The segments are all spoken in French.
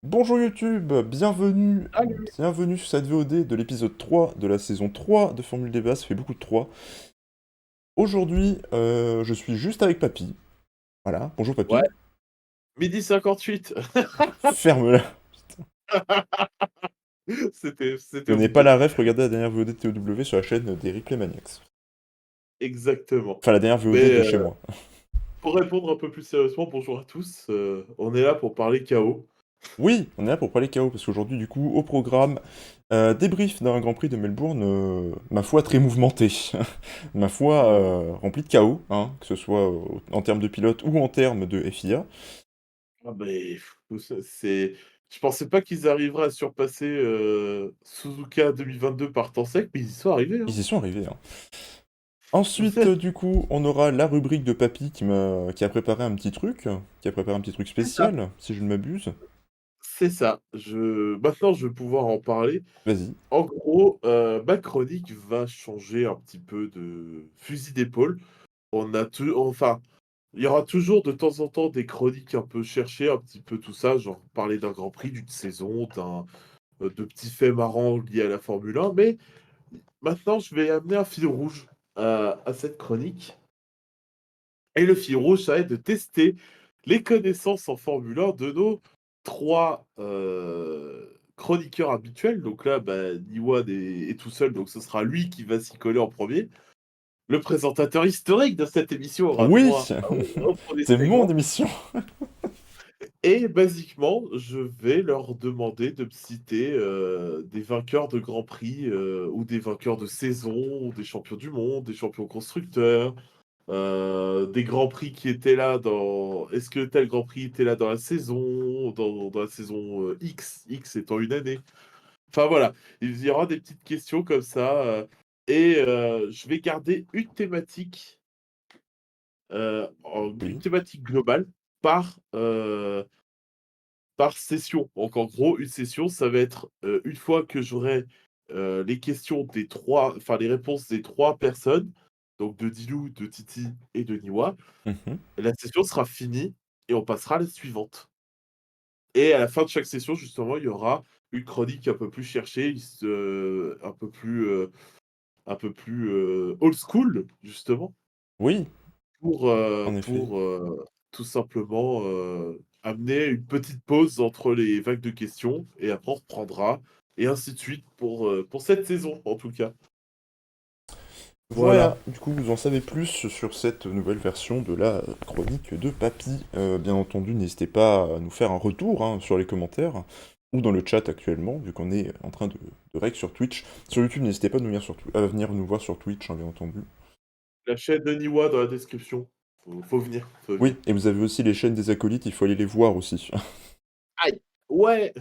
Bonjour YouTube, bienvenue, Salut. bienvenue sur cette VOD de l'épisode 3 de la saison 3 de Formule Débat, ça fait beaucoup de 3. Aujourd'hui, je suis juste avec Papy. Voilà, bonjour Ouais, Papy. 12h58. Ferme-la. C'était Vous n'avez pas obligé. la ref, regardez la dernière VOD de TOW sur la chaîne des Replay Maniacs. Exactement. Enfin, la dernière VOD Mais de chez moi. pour répondre un peu plus sérieusement, bonjour à tous. On est là pour parler chaos. Oui, on est là pour parler KO, parce qu'aujourd'hui, du coup, au programme, débrief d'un Grand Prix de Melbourne, ma foi, très mouvementé. Ma foi, Ouais. rempli de chaos, hein, que ce soit en termes de pilote ou en termes de FIA. Ah mais c'est je pensais pas qu'ils arriveraient à surpasser, Suzuka 2022 par temps sec, mais ils y sont arrivés, hein. Ils y sont arrivés, hein. Ensuite, du coup, on aura la rubrique de Papy qui a préparé un petit truc, qui a préparé un petit truc C'est ça, spécial, si je ne m'abuse. c'est ça. Maintenant je vais pouvoir en parler. Vas-y. En gros, ma chronique va changer un petit peu de fusil d'épaule. On a tou enfin, il y aura toujours de temps en temps des chroniques un peu cherchées, un petit peu tout ça, genre parler d'un Grand Prix, d'une saison, de petits faits marrants liés à la Formule 1. Mais maintenant, je vais amener un fil rouge à cette chronique. Et le fil rouge, ça va être de tester les connaissances en Formule 1 de nos 3 chroniqueurs habituels. Donc là, bah, Niwan est tout seul, donc ce sera lui qui va s'y coller en premier. Le présentateur historique de cette émission aura Oui! droit au premier C'est mon segment. émission! Et basiquement, je vais leur demander de me citer, des vainqueurs de Grand Prix, ou des vainqueurs de saison, ou des champions du monde, des champions constructeurs, des Grands Prix qui étaient là dans est-ce que tel Grand Prix était là dans la saison, dans la saison, X étant une année? Enfin voilà, il y aura des petites questions comme ça, je vais garder une Oui. thématique globale par, par session. Donc en gros, une session, ça va être, une fois que j'aurai, les questions des 3, enfin les réponses des 3 personnes, donc de Dilou, de Titi et de Niwa, Mhm. la session sera finie et on passera à la suivante. Et à la fin de chaque session, justement, il y aura une chronique un peu plus cherchée, un peu plus, old school, justement. Oui, Pour, en effet. tout simplement, amener une petite pause entre les vagues de questions et après on reprendra et ainsi de suite pour cette saison, en tout cas. Voilà, Voilà. du coup, vous en savez plus sur cette nouvelle version de la chronique de Papy. Bien entendu, n'hésitez pas à nous faire un retour hein, sur les commentaires ou dans le chat actuellement, vu qu'on est en train de rec sur Twitch. Sur YouTube, n'hésitez pas à, à venir nous voir sur Twitch, hein, bien entendu. La chaîne de Niwa dans la description. Faut venir, faut venir. Oui, et vous avez aussi les chaînes des acolytes, il faut aller les voir aussi. Aïe! Ouais!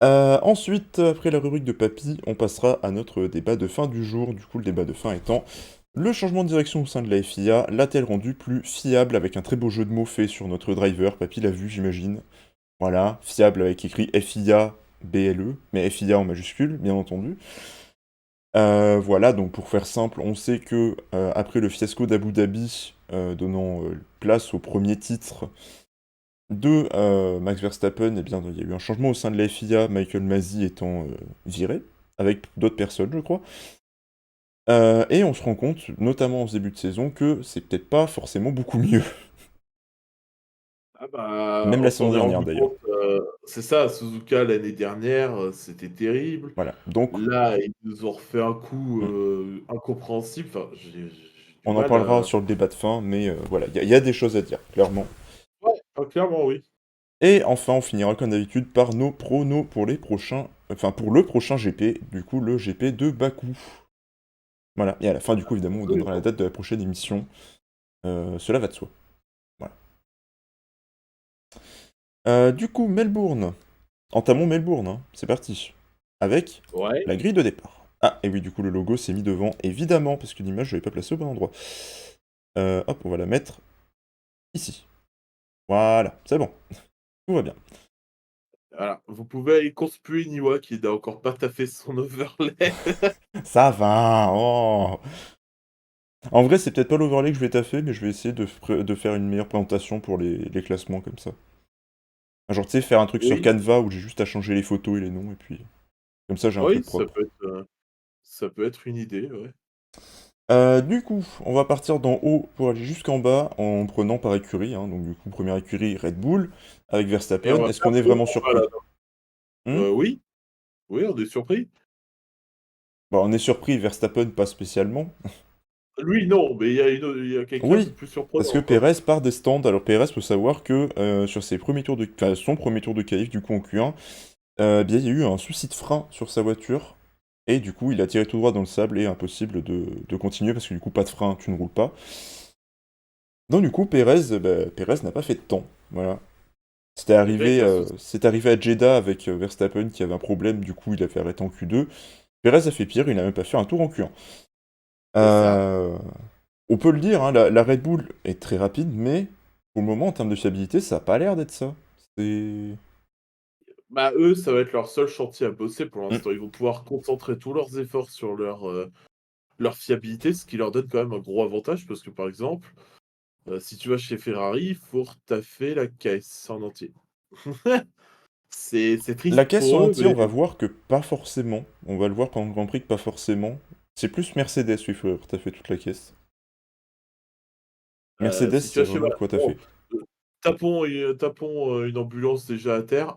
Ensuite, après la rubrique de Papy, on passera à notre débat de fin du jour. Du coup, le débat de fin étant le changement de direction au sein de la FIA l'a-t-elle rendu plus fiable avec un très beau jeu de mots fait sur notre driver. Papy l'a vu, j'imagine. Voilà, fiable avec écrit FIA BLE, mais FIA en majuscule, bien entendu. Voilà, donc pour faire simple, on sait que après le fiasco d'Abu Dhabi, donnant place au premier titre de Max Verstappen, eh bien, il y a eu un changement au sein de la FIA, Michael Masi étant viré, avec d'autres personnes, je crois. Et on se rend compte, notamment en ce début de saison, que c'est peut-être pas forcément beaucoup mieux. Ah bah, Même la on saison s'en est dernière, rendu d'ailleurs. compte, c'est ça, Suzuka l'année dernière, c'était terrible. Voilà. Donc, Là, ils nous ont refait un coup, hmm, incompréhensible. Enfin, j'ai du on en mal parlera à sur le débat de fin, mais voilà, il y a des choses à dire, clairement. ouais, clairement, oui. Et enfin, on finira comme d'habitude par nos pronos pour les prochains... Enfin, pour le prochain GP, du coup, le GP de Bakou. Voilà. Et à la fin, du coup, évidemment, on donnera la Absolument. date de la prochaine émission. Cela va de soi. Voilà. Du coup, Melbourne. Entamons Melbourne, hein. C'est parti. Avec Ouais. la grille de départ. Ah, et oui, du coup, le logo s'est mis devant, évidemment, parce que l'image, je l'avais pas placée au bon endroit. Hop, on va la mettre ici. Voilà, c'est bon. Tout va bien. Voilà, vous pouvez aller conspuer Niwa qui n'a encore pas taffé son overlay. Ça va, oh. En vrai, c'est peut-être pas l'overlay que je vais taffer, mais je vais essayer de faire une meilleure présentation pour les classements comme ça. Genre, tu sais, faire un truc sur Oui, Canva où j'ai juste à changer les photos et les noms et puis comme ça, j'ai un oui, truc propre. ça peut être une idée, ouais. Du coup, on va partir d'en haut pour aller jusqu'en bas en prenant par écurie, hein. Donc du coup, première écurie, Red Bull avec Et on Verstappen. va Est-ce faire qu'on est de haut vraiment en bas, là, surpris? Mmh? oui, oui, on est surpris. Bah, on est surpris, Verstappen pas spécialement. Lui, non, mais il y a quelqu'un de Oui, plus parce que surprenant, quoi. Pérez part des stands. Alors Pérez, faut savoir que sur ses premiers tours de, enfin, son premier tour de qualif du coup en Q1, bien il y a eu un souci de frein sur sa voiture et du coup il a tiré tout droit dans le sable et impossible de continuer parce que du coup pas de frein, tu ne roules pas. Donc du coup Pérez, Pérez n'a pas fait de temps, voilà. Quelqu'un avec un souci, C'est arrivé à Jeddah avec Verstappen qui avait un problème, du coup il a fait arrêter en Q2. Pérez a fait pire, il n'a même pas fait un tour en Q1. c'est ça. Euh, On peut le dire, hein, la Red Bull est très rapide, mais pour le moment, en termes de fiabilité, ça a pas l'air d'être ça. C'est... Bah, eux, ça va être leur seul chantier à bosser pour Mm. l'instant. Ils vont pouvoir concentrer tous leurs efforts sur leur fiabilité, ce qui leur donne quand même un gros avantage parce que, par exemple, si tu vas chez Ferrari, il faut retaffer la caisse en entier. C'est La triste caisse en pour eux, entier, on mais va voir que pas forcément. On va le voir pendant le Grand Prix que pas forcément. C'est plus Mercedes, il faut taffer toute la caisse. Mercedes, si tu c'est vas chez vraiment Ma de quoi bon, taffer. tapons, une ambulance déjà à terre,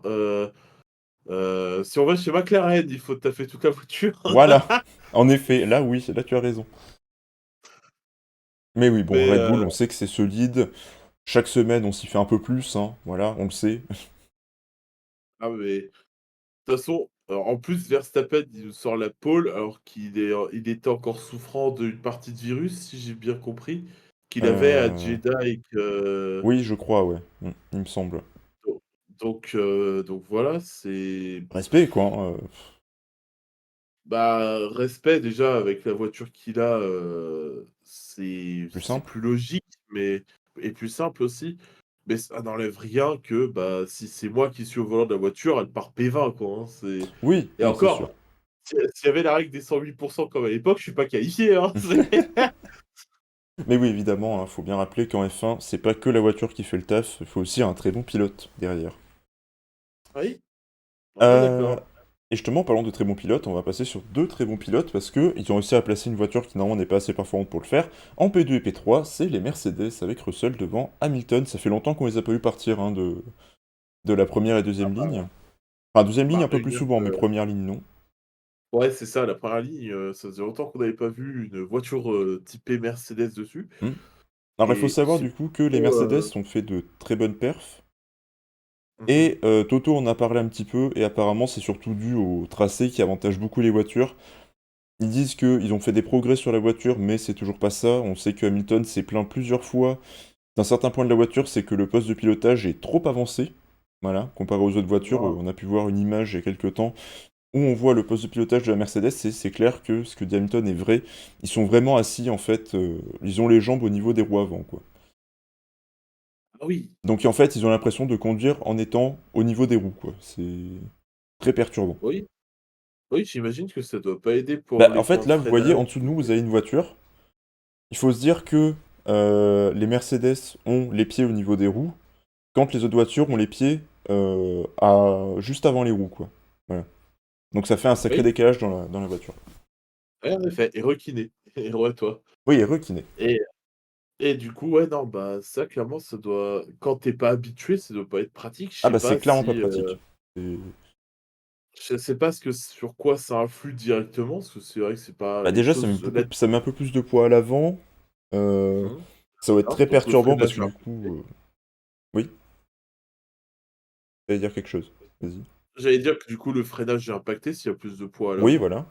si on va chez McLaren, il faut taffer toute la voiture. Voilà! En effet, là oui, là tu as raison. Mais oui, bon, Mais, Red Bull, on sait que c'est solide. Chaque semaine, on s'y fait un peu plus, hein. Voilà, on le sait. mais de toute façon, en plus, Verstappen, il nous sort la pole alors il était encore souffrant d'une partie de virus, si j'ai bien compris, qu'il avait à Euh... Jeddah et que Oui, je crois, ouais. Il me semble. donc voilà, c'est Respect, quoi, hein, bah, respect déjà avec la voiture qu'il a, plus c'est simple. plus logique, mais et plus simple aussi. Mais ça n'enlève rien que, bah, si c'est moi qui suis au volant de la voiture, elle part P20 quoi, hein, c'est Oui, et oui, c'est sûr. encore, s'il y avait la règle des 108 comme à l'époque, je suis pas qualifié, hein, c'est Mais oui, évidemment, hein, faut bien rappeler qu'en F1, c'est pas que la voiture qui fait le taf, il faut aussi un très bon pilote derrière. oui, on est Euh, d'accord. et justement, parlant de très bons pilotes, on va passer sur deux très bons pilotes parce que ils ont réussi à placer une voiture qui normalement n'est pas assez performante pour le faire. En P2 et P3, c'est les Mercedes avec Russell devant Hamilton. Ça fait longtemps qu'on les a pas eu partir hein, de la première et deuxième ligne. Enfin, deuxième ligne un peu plus Regarde, souvent, mais première ligne non. ouais, c'est ça, la première ligne, ça faisait longtemps qu'on n'avait pas vu une voiture, typée Mercedes dessus Hmm. Alors il faut et savoir c'est du coup que les plutôt, Mercedes ont fait de très bonnes perfs. mmh Et Toto en a parlé un petit peu, et apparemment c'est surtout dû au tracé qui avantage beaucoup les voitures. Ils disent qu'ils ont fait des progrès sur la voiture, mais c'est toujours pas ça. On sait que Hamilton s'est plaint plusieurs fois d'un certain point de la voiture, c'est que le poste de pilotage est trop avancé. Voilà, comparé aux autres voitures, Ah, on a pu voir une image il y a quelques temps où on voit le poste de pilotage de la Mercedes, et c'est clair que ce que dit Hamilton est vrai. Ils sont vraiment assis en fait, ils ont les jambes au niveau des roues avant, quoi. ah oui, Donc en fait, ils ont l'impression de conduire en étant au niveau des roues, quoi. C'est très perturbant. oui, oui, j'imagine que ça doit pas aider pour Bah, en les fait, points de là, vous voyez, freinage. en dessous de nous, vous avez une voiture. Il faut se dire que les Mercedes ont les pieds au niveau des roues, quand les autres voitures ont les pieds juste avant les roues, quoi. Voilà. Donc ça fait un sacré Oui, décalage dans la voiture. ouais, en effet, et requiné, héros à toi. Oui, et rekiné. Et et du coup, ouais, non, bah, ça clairement, ça doit quand tu es pas habitué, ça doit pas être pratique. Ah bah c'est clairement pas pratique. Et- Je sais pas ce que sur quoi ça influe directement, parce que c'est vrai que c'est pas Bah les déjà, choses honnêtes. ça met un peu plus de poids à l'avant. Euh, Mmh. Ça va être Alors très donc le perturbant parce freinage que est du coup... impacté. Oui, j'allais dire quelque chose. Vas-y. J'allais dire que du coup, le freinage est impacté s'il y a plus de poids à Oui, l'avant. voilà,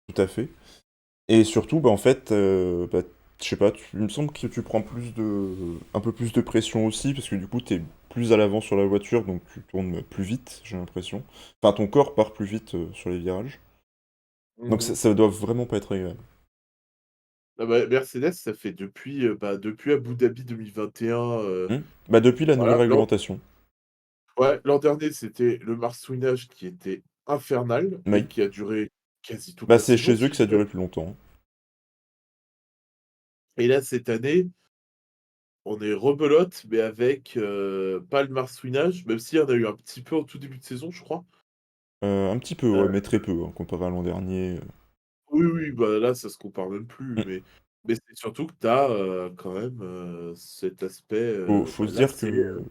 tout à fait. Et surtout, bah, en fait, bah, je sais pas, il me semble que tu prends un peu plus de pression aussi, parce que du coup, t'es plus à l'avant sur la voiture, donc tu tournes plus vite, j'ai l'impression. Enfin, ton corps part plus vite sur les virages. Donc Mmh. ça doit vraiment pas être agréable. Ah bah, Mercedes, ça fait depuis, depuis Abu Dhabi 2021, Hmm. Bah, depuis la nouvelle voilà, réglementation. ouais, l'an dernier, c'était le marsouinage qui était infernal et Oui. qui a duré quasi toute Bah, la c'est saison, chez eux si que je ça a dis pas duré le plus longtemps. et là, cette année, on est rebelote, mais avec, pas le marsouinage, même s'il y en a eu un petit peu au tout début de saison, je crois. Un petit peu, ouais, mais très peu, hein, comparé à l'an dernier. Oui, oui, bah, là, ça se compare même plus, Mmh. mais c'est surtout que tu as, quand même, cet aspect, Faut bah, se là, dire c'est, que le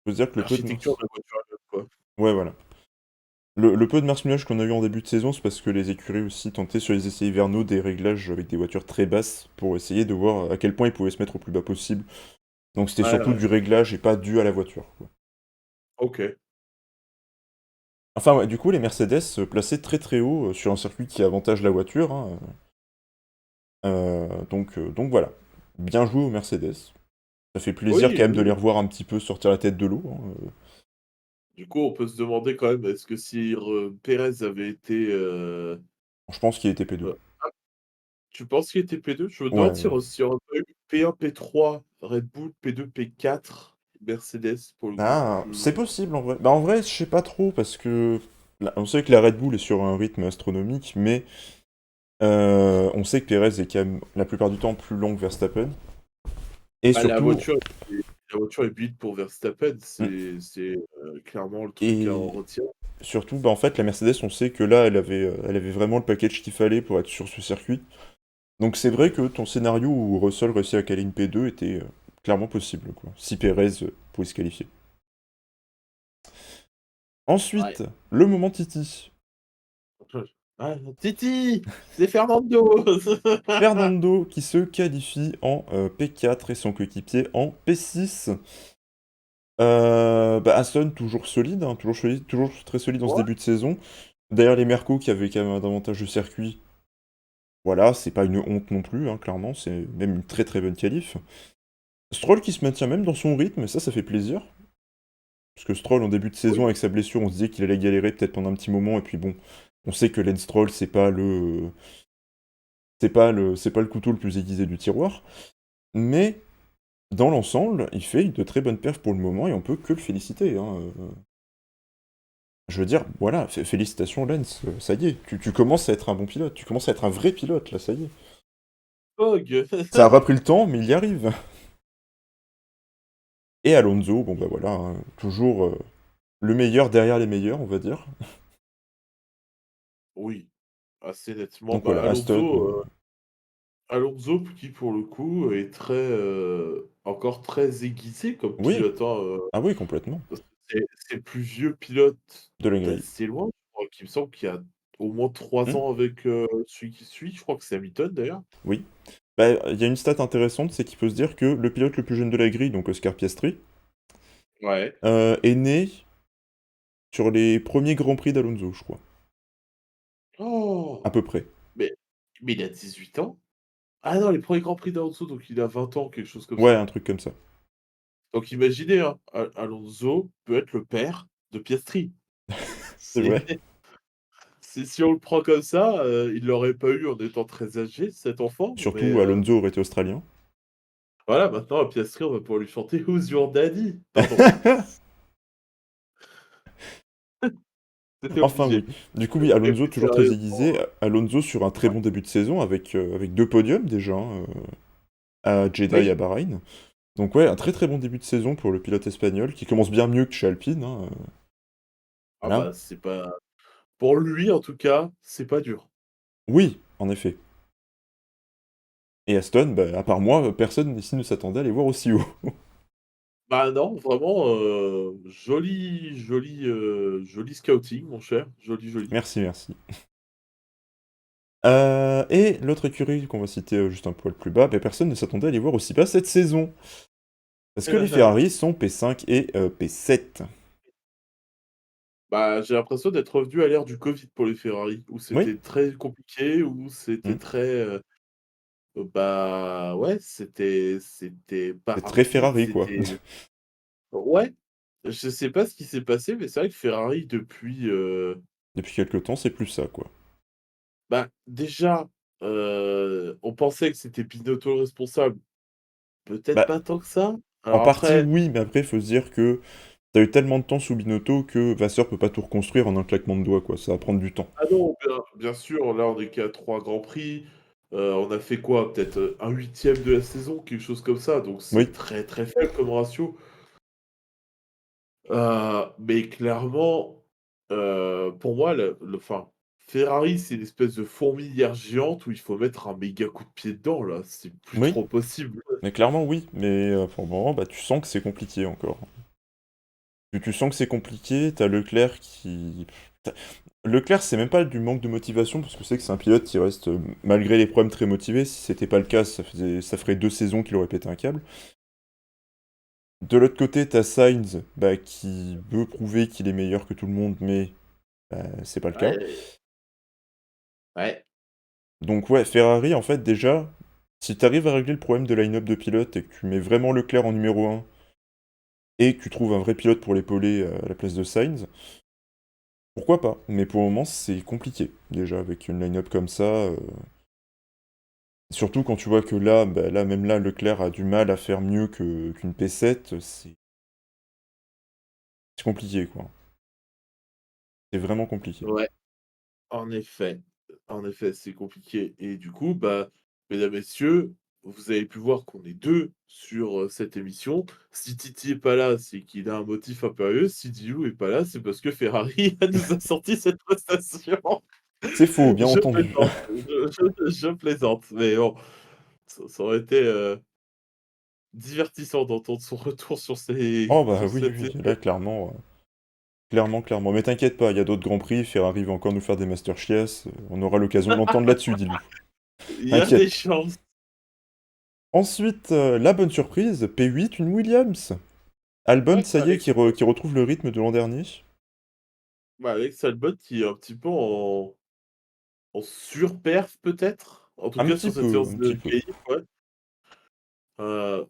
peu de l'architecture mars de la voiture elle-même, quoi. ouais, voilà. Le peu de marsouinage qu'on a eu en début de saison, c'est parce que les écuries aussi tentaient sur les essais hivernaux des réglages avec des voitures très basses pour essayer de voir à quel point ils pouvaient se mettre au plus bas possible. Donc c'était Ouais, surtout ouais. du réglage et pas dû à la voiture, quoi. OK. Enfin, ouais, du coup, les Mercedes placés très très haut sur un circuit qui avantage la voiture, hein, donc voilà. Bien joué aux Mercedes. Ça fait plaisir quand Oui, même de les oui. revoir un petit peu sortir la tête de l'eau, hein. Du coup, on peut se demander quand même, est-ce que si Pérez avait été, Je pense qu'il était P2. ah, tu penses qu'il était P2? Je me Ouais, demande ouais. s'il y aurait pas eu P1, P3, Red Bull, P2, P4, Mercedes, pour le coup. Ah, c'est possible en vrai. Bah en vrai, je sais pas trop parce que on sait que la Red Bull est sur un rythme astronomique, mais on sait que Perez est quand même la plupart du temps plus long que Verstappen. Et Ah, surtout, la voiture est built pour Verstappen, mm, c'est clairement le truc à en et retirer. surtout, bah en fait, la Mercedes, on sait que là, elle avait vraiment le package qu'il fallait pour être sur ce circuit. Donc c'est vrai que ton scénario où Russell réussit à caler une P2 était clairement possible, quoi. Si Perez pouvait se qualifier. Ouais. Ensuite, le moment Titi. Ah, Titi! C'est Fernando! Fernando qui se qualifie en P4 et son coéquipier en P6. Bah, Aston toujours solide, hein, toujours très solide dans ce Ouais, début de saison. D'ailleurs, les Mercos qui avaient quand même un avantage de circuit, voilà, c'est pas une honte non plus, hein, clairement, c'est même une très très bonne qualif. Stroll qui se maintient même dans son rythme, et ça fait plaisir. Parce que Stroll, en début de saison, oui. avec sa blessure, on se disait qu'il allait galérer peut-être pendant un petit moment, et puis bon, on sait que Lance Stroll, c'est pas le couteau le plus aiguisé du tiroir. Mais dans l'ensemble, il fait de très bonnes perfs pour le moment, et on peut que le féliciter, hein. Je veux dire, voilà, félicitations Lance, ça y est, tu commences à être un bon pilote, tu commences à être un vrai pilote, là, ça y est. Pog! Ça aura pris le temps, mais il y arrive. Et Alonso, bon bah voilà, hein, toujours le meilleur derrière les meilleurs, on va dire. Oui, assez nettement. Donc Bah, voilà, Aston, Alonso qui, pour le coup, est très, encore très aiguisé comme oui, pilote, hein, ah oui, complètement, parce que c'est le plus vieux pilote de la grille. d'assez loin. Je crois qu'il me semble qu'il y a au moins 3 Hmm, ans avec, celui qui suit. Je crois que c'est Hamilton, d'ailleurs. oui. Bah, il y a une stat intéressante, c'est qu'il peut se dire que le pilote le plus jeune de la grille, donc Oscar Piastri, Ouais. est né sur les premiers Grands Prix d'Alonso, je crois, à Oh! peu près. Mais il a 18 ans? Ah non, les premiers Grands Prix d'Alonso, donc il a 20 ans, quelque chose comme Ouais, ça. un truc comme ça. Donc imaginez, hein, Alonso peut être le père de Piastri. C'est C'est vrai. c'est si on le prend comme ça, il l'aurait pas eu en étant très âgé, cet enfant, mais Surtout, Alonso aurait été australien. voilà, maintenant à Piastri, on va pouvoir lui chanter Who's your daddy? Pardon, c'était Enfin oui. obligé. Du coup, oui, Mais Alonso plus toujours très sérieusement, aiguisé. Alonso sur un très ouais. bon début de saison avec deux podiums déjà, hein, à Jeddah et à Oui, Bahreïn. Donc ouais, un très très bon début de saison pour le pilote espagnol qui commence bien mieux que chez Alpine, hein, ah voilà. bah, c'est pas pour lui en tout cas, c'est pas dur. Oui, en effet. Et Aston, bah, à part moi, personne ici ne s'attendait à les voir aussi haut. Bah non, vraiment, joli scouting mon cher, joli, joli. Merci, merci. Et l'autre écurie qu'on va citer juste un poil plus bas, bah, personne ne s'attendait à les voir aussi bas cette saison. Parce que les Ferrari sont P5 et P7. Bah, j'ai l'impression d'être revenu à l'ère du Covid pour les Ferrari, où Oui, c'était très compliqué, où c'était mm, très, bah, ouais, c'était pas c'est très rapide, Ferrari quoi. c'était ouais, je sais pas ce qui s'est passé, mais c'est vrai que Ferrari depuis, Depuis quelque temps, c'est plus ça quoi. bah, déjà, on pensait que c'était Binotto le responsable, peut-être Bah, pas tant que ça. en Alors partie après, oui, mais après faut se dire que t'as eu tellement de temps sous Binotto que Vasseur peut pas tout reconstruire en un claquement de doigts quoi, ça va prendre du temps. ah non, bien sûr, là on est qu'à 3 grands prix, On a fait quoi? Peut-être, 1/8 de la saison, quelque chose comme ça, donc c'est Oui, très, très faible comme ratio. Mais clairement, pour moi, Ferrari, c'est une espèce de fourmilière géante où il faut mettre un méga coup de pied dedans, là, c'est plus oui, trop possible. mais clairement oui, mais pour le moment, bah, tu sens que c'est compliqué encore. Tu sens que c'est compliqué, t'as Leclerc qui... Leclerc, c'est même pas du manque de motivation, parce que c'est que c'est un pilote qui reste, malgré les problèmes, très motivé. Si c'était pas le cas, ça ferait 2 saisons qu'il aurait pété un câble. De l'autre côté, t'as Sainz, bah, qui veut prouver qu'il est meilleur que tout le monde, mais bah, c'est pas le cas. Ouais, ouais, Donc ouais, Ferrari, en fait, déjà, si t'arrives à régler le problème de line-up de pilote et que tu mets vraiment Leclerc en numéro un et que tu trouves un vrai pilote pour l'épauler à la place de Sainz, pourquoi pas? Mais pour le moment, c'est compliqué, déjà, avec une line-up comme ça. Surtout quand tu vois que là, bah, là, même là, Leclerc a du mal à faire mieux qu'une P7, c'est compliqué, quoi. C'est vraiment compliqué. ouais, en effet. En effet, c'est compliqué et du coup, bah, mesdames, messieurs, vous avez pu voir qu'on est 2 sur, cette émission. Si Titi est pas là, c'est qu'il a un motif impérieux. Si Dilou est pas là, c'est parce que Ferrari nous a sorti cette prestation. C'est faux, bien Je entendu. plaisante, je plaisante, mais bon, ça aurait été, divertissant d'entendre son retour sur ces Oh bah sur oui, cette oui, saison. là, clairement, clairement, clairement. Mais t'inquiète pas, il y a d'autres grands prix, Ferrari va encore nous faire des Master Chias, on aura l'occasion de l'entendre là-dessus, dis-nous. Il y a des T'inquiète. chances. Ensuite, la bonne surprise, P8, une Williams. Albon, Ouais, ça y est, Alex qui retrouve le rythme de l'an dernier. Alex Albon qui est un petit peu en surperf peut-être? En tout cas sur cette séance Un de petit peu. qualif, ouais.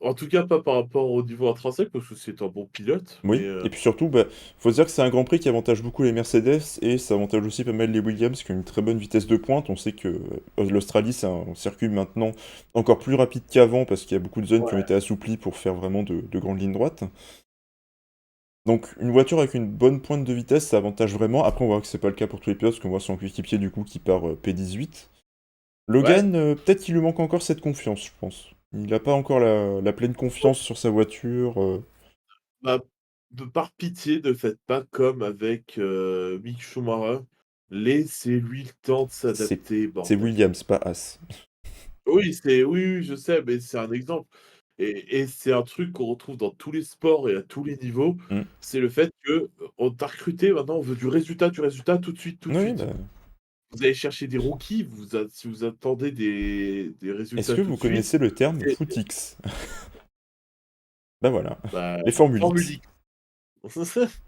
En tout cas pas par rapport au niveau intrinsèque parce que c'est un bon pilote, mais Oui, et puis surtout, bah, faut se dire que c'est un Grand Prix qui avantage beaucoup les Mercedes et ça avantage aussi pas mal les Williams qui ont une très bonne vitesse de pointe. On sait que l'Australie, c'est un circuit maintenant encore plus rapide qu'avant parce qu'il y a beaucoup de zones qui ont ouais, été assouplies pour faire vraiment de grandes lignes droites. Donc une voiture avec une bonne pointe de vitesse, ça avantage vraiment. Après, on voit que c'est pas le cas pour tous les pilotes, parce qu'on voit son coéquipier du coup qui part P18. ouais, Logan, peut-être qu'il lui manque encore cette confiance, je pense. Il n'a pas encore la pleine confiance sur sa voiture. bah, de par pitié, ne faites pas comme avec, Mick Schumacher. Laissez-lui le temps de C'est s'adapter, c'est bordel. Williams, pas As. Oui, je sais, mais c'est un exemple et c'est un truc qu'on retrouve dans tous les sports et à tous les niveaux. Hmm. C'est le fait que, on t'a recruté, maintenant on veut du résultat tout de suite, tout de Oui, suite. bah. Vous allez chercher des rookies, si vous attendez des Est-ce résultats que tout vous de suite, connaissez le terme c'est footix? Bah voilà, bah, les Formule Formule X. X.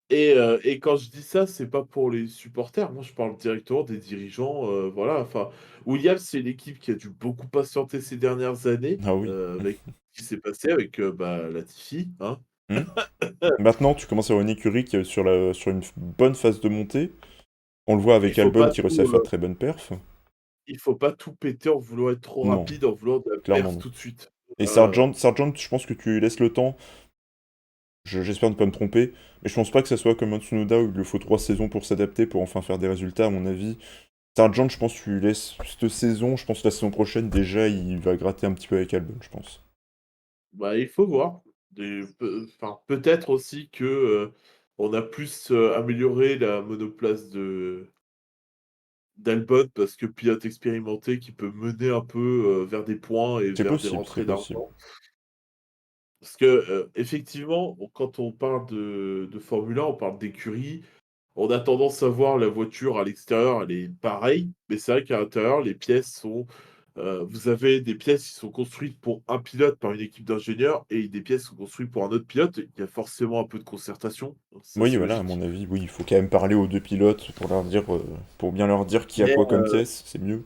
Et quand je dis ça, c'est pas pour les supporters. Moi, je parle directement des dirigeants, voilà, enfin, Williams, c'est l'équipe qui a dû beaucoup patienter ces dernières années, Ah oui. avec ce qui s'est passé avec, bah, Latifi, hein. Hmm. Maintenant, tu commences à avoir une écurie qui est sur une bonne phase de montée. On le voit Il avec faut Albon pas qui réussit à tout, faire de très bonnes perfs. il faut pas tout péter en voulant être trop Non, rapide, en voulant de la clairement perf non. tout de suite. Et Heu, Sargent, je pense que tu laisses le temps. J'espère ne pas me tromper, mais je pense pas que ça soit comme un Tsunoda où il lui faut 3 saisons pour s'adapter pour enfin faire des résultats, à mon avis. Sargent, je pense que tu lui laisses cette saison, je pense que la saison prochaine, déjà, il va gratter un petit peu avec Albon, je pense. Bah, il faut voir. Peut-être aussi que, on a plus, amélioré la monoplace de d'Albon parce que pilote expérimenté qui peut mener un peu, vers des points et C'est vers des possible, c'est rentrées possible. d'argent. Parce que, effectivement, quand on parle de Formule 1, on parle d'écurie, on a tendance à voir la voiture à l'extérieur, elle est pareille, mais c'est vrai qu'à l'intérieur, les pièces sont, vous avez des pièces qui sont construites pour un pilote par une équipe d'ingénieurs et des pièces qui sont construites pour un autre pilote. Il y a forcément un peu de concertation, ça Oui, c'est voilà, à mon logique. avis, oui, il faut quand même parler aux deux pilotes pour leur dire, pour bien leur dire qui a Mais, quoi comme pièce, c'est mieux.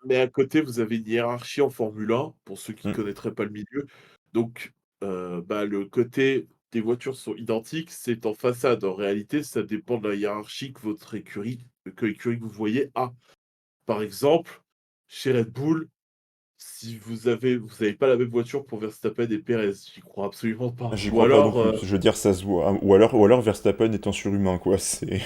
mais à côté, vous avez une hiérarchie en Formule 1, pour ceux qui ne Mm. connaîtraient pas le milieu. Donc, bah, le côté des voitures sont identiques, c'est en façade. En réalité, ça dépend de la hiérarchie que l'écurie que vous voyez a. Par exemple, chez Red Bull, si vous avez pas la même voiture pour Verstappen et Perez, j'y crois absolument pas. J'y Ou crois pas non alors, plus, je veux dire, ça se voit. Ou alors Verstappen est un surhumain, quoi, c'est...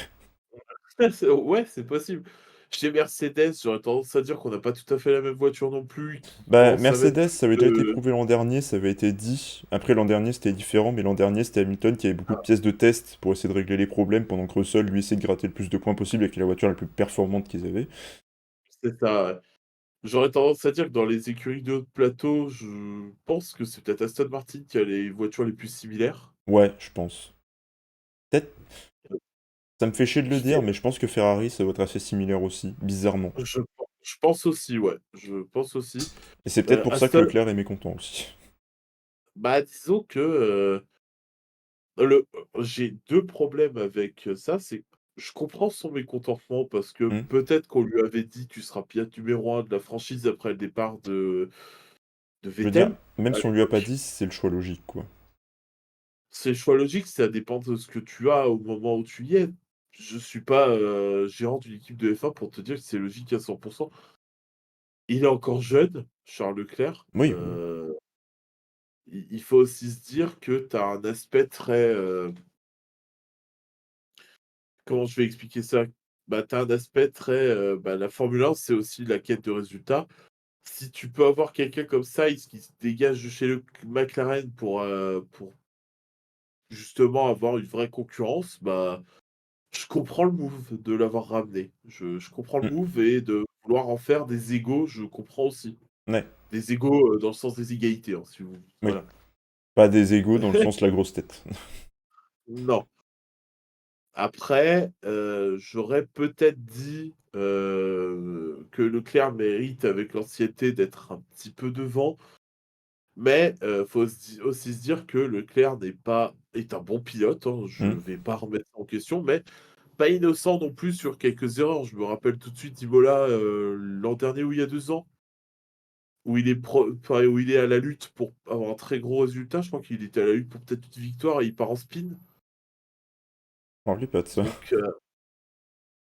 ouais, c'est possible. Chez Mercedes, j'aurais tendance à dire qu'on n'a pas tout à fait la même voiture non plus, qui Bah, commence à mettre Mercedes, plus ça avait déjà été de prouvé l'an dernier, ça avait été dit. Après, l'an dernier, c'était différent, mais l'an dernier, c'était Hamilton qui avait beaucoup de pièces de test pour essayer de régler les problèmes, pendant que Russell, lui, essayait de gratter le plus de points possible avec la voiture la plus performante qu'ils avaient. c'est ça, ouais. J'aurais tendance à dire que dans les écuries de haut de plateau, je pense que c'est peut-être Aston Martin qui a les voitures les plus similaires. Ouais, je pense. Peut-être, Heu, ça me fait chier de le je dire, dirais mais je pense que Ferrari, ça va être assez similaire aussi, bizarrement. je pense aussi, ouais, je pense aussi. Et c'est peut-être pour ça que Aston Leclerc est mécontent aussi. bah, disons que, le j'ai 2 problèmes avec, ça, c'est que je comprends son mécontentement parce que Hmm. peut-être qu'on lui avait dit: «Tu seras pilote numéro 1 de la franchise» après le départ de Je veux dire, Vettel, même à si on lui a pas l'époque. dit, c'est le choix logique, quoi. C'est le choix logique, ça dépend de ce que tu as au moment où tu y es. Je suis pas, gérant d'une équipe de F1 pour te dire que c'est logique à 100. Il est encore jeune, Charles Leclerc, Oui, oui. il faut aussi se dire que tu as un aspect très, comment je vais expliquer ça? Bah, tu as un aspect très, bah, la Formule 1, c'est aussi la quête de résultats. Si tu peux avoir quelqu'un comme ça, qui se dégage de chez le McLaren pour justement avoir une vraie concurrence, bah, je comprends le move de l'avoir ramené. Je comprends le Hmm. move et de vouloir en faire des égaux, je comprends aussi. Ouais, Des égaux, dans le sens des égalités, hein, si vous oui. voilà. Pas des égaux dans le sens la grosse tête. Non. Après, j'aurais peut-être dit, que Leclerc mérite, avec l'ancienneté, d'être un petit peu devant, mais faut aussi se dire que Leclerc est un bon pilote, hein, je Hmm. vais pas remettre ça en question, mais pas innocent non plus sur quelques erreurs. Je me rappelle tout de suite Imola, l'an dernier ou il y a 2 ans, où il est à la lutte pour avoir un très gros résultat. Je crois qu'il était à la lutte pour peut-être une victoire et il part en spin. Je me rappelais pas de ça.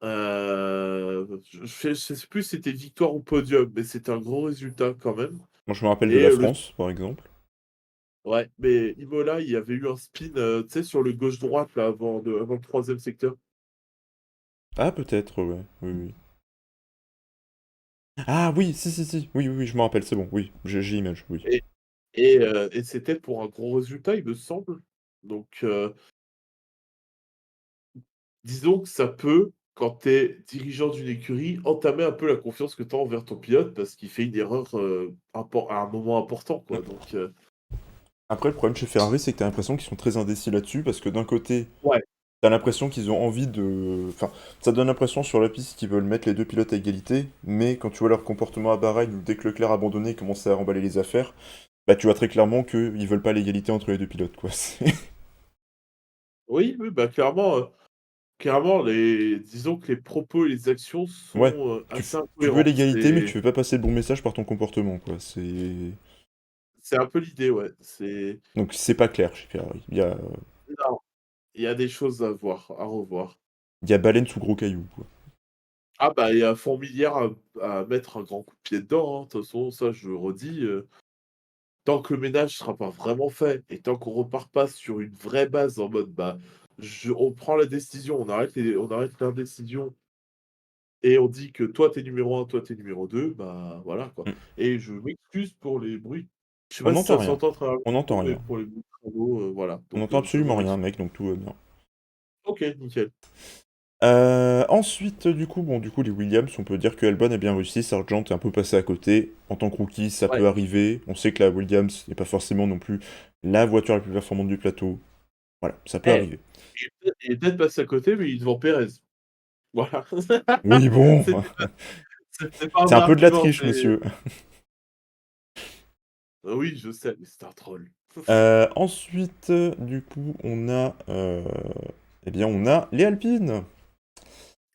Donc, je sais plus si c'était victoire ou podium, mais c'était un gros résultat quand même. Moi, je me rappelle de Et la le France, par exemple. ouais, mais Imola, il y avait eu un spin, tu sais, sur le gauche-droite là, avant le 3e secteur. Ah, peut-être, ouais. Oui, oui. Ah oui, si, si, si. Oui, oui, oui, je me rappelle, c'est bon. Oui, j'ai l'image, oui. Et et c'était pour un gros résultat, il me semble. Donc, disons que ça peut, quand tu es dirigeant d'une écurie, entamer un peu la confiance que tu as envers ton pilote parce qu'il fait une erreur, à un moment important, quoi. Mm. Donc, Après, le problème chez Ferrari, c'est que t'as l'impression qu'ils sont très indécis là-dessus, parce que d'un côté, ouais. t'as l'impression qu'ils ont envie de... Enfin, ça donne l'impression sur la piste qu'ils veulent mettre les deux pilotes à égalité, mais quand tu vois leur comportement à Bahreïn, où dès que Leclerc a abandonné et commençait à remballer les affaires, bah tu vois très clairement qu'ils veulent pas l'égalité entre les deux pilotes, quoi. Oui, oui, bah, clairement, disons que les propos et les actions Ouais, sont, assez tu veux incohérents. l'égalité, mais tu veux pas passer le bon message par ton comportement, quoi. C'est un peu l'idée, ouais. C'est Donc c'est pas clair chez Ferrari. Non, il y a des choses à revoir. Il y a baleine sous gros caillou, quoi. Ah bah, il y a Fourmilière à mettre un grand coup de pied dedans, hein. De toute façon, ça, je le redis, tant que le ménage sera pas vraiment fait et tant qu'on repart pas sur une vraie base en mode, bah, on prend la décision, on arrête l'indécision et on dit que toi, tu es numéro 1, toi, tu es numéro 2, bah, voilà, quoi. Mm. Et je m'excuse pour les bruits. Je sais On pas si n'entend ça rien. s'entend à travers le On n'entend micro, mais rien. pour les bruits de travaux, voilà, On donc n'entend je absolument m'en rien, excuse. mec, donc tout va bien. OK, nickel. Ensuite, du coup, bon, du coup, les Williams, on peut dire que Albon a bien réussi, Sargent est un peu passé à côté. En tant que rookie, ça Ouais peut arriver. On sait que la Williams n'est pas forcément non plus la voiture la plus performante du plateau. Voilà, ça peut eh, arriver. il est peut-être passé à côté, mais il est devant Pérez. Voilà. Oui, bon, C'était pas c'était pas un c'est un vrai peu de la argument, triche, c'est monsieur. oui, je sais, mais c'est un troll. Ensuite, du coup, eh bien, on a les Alpines,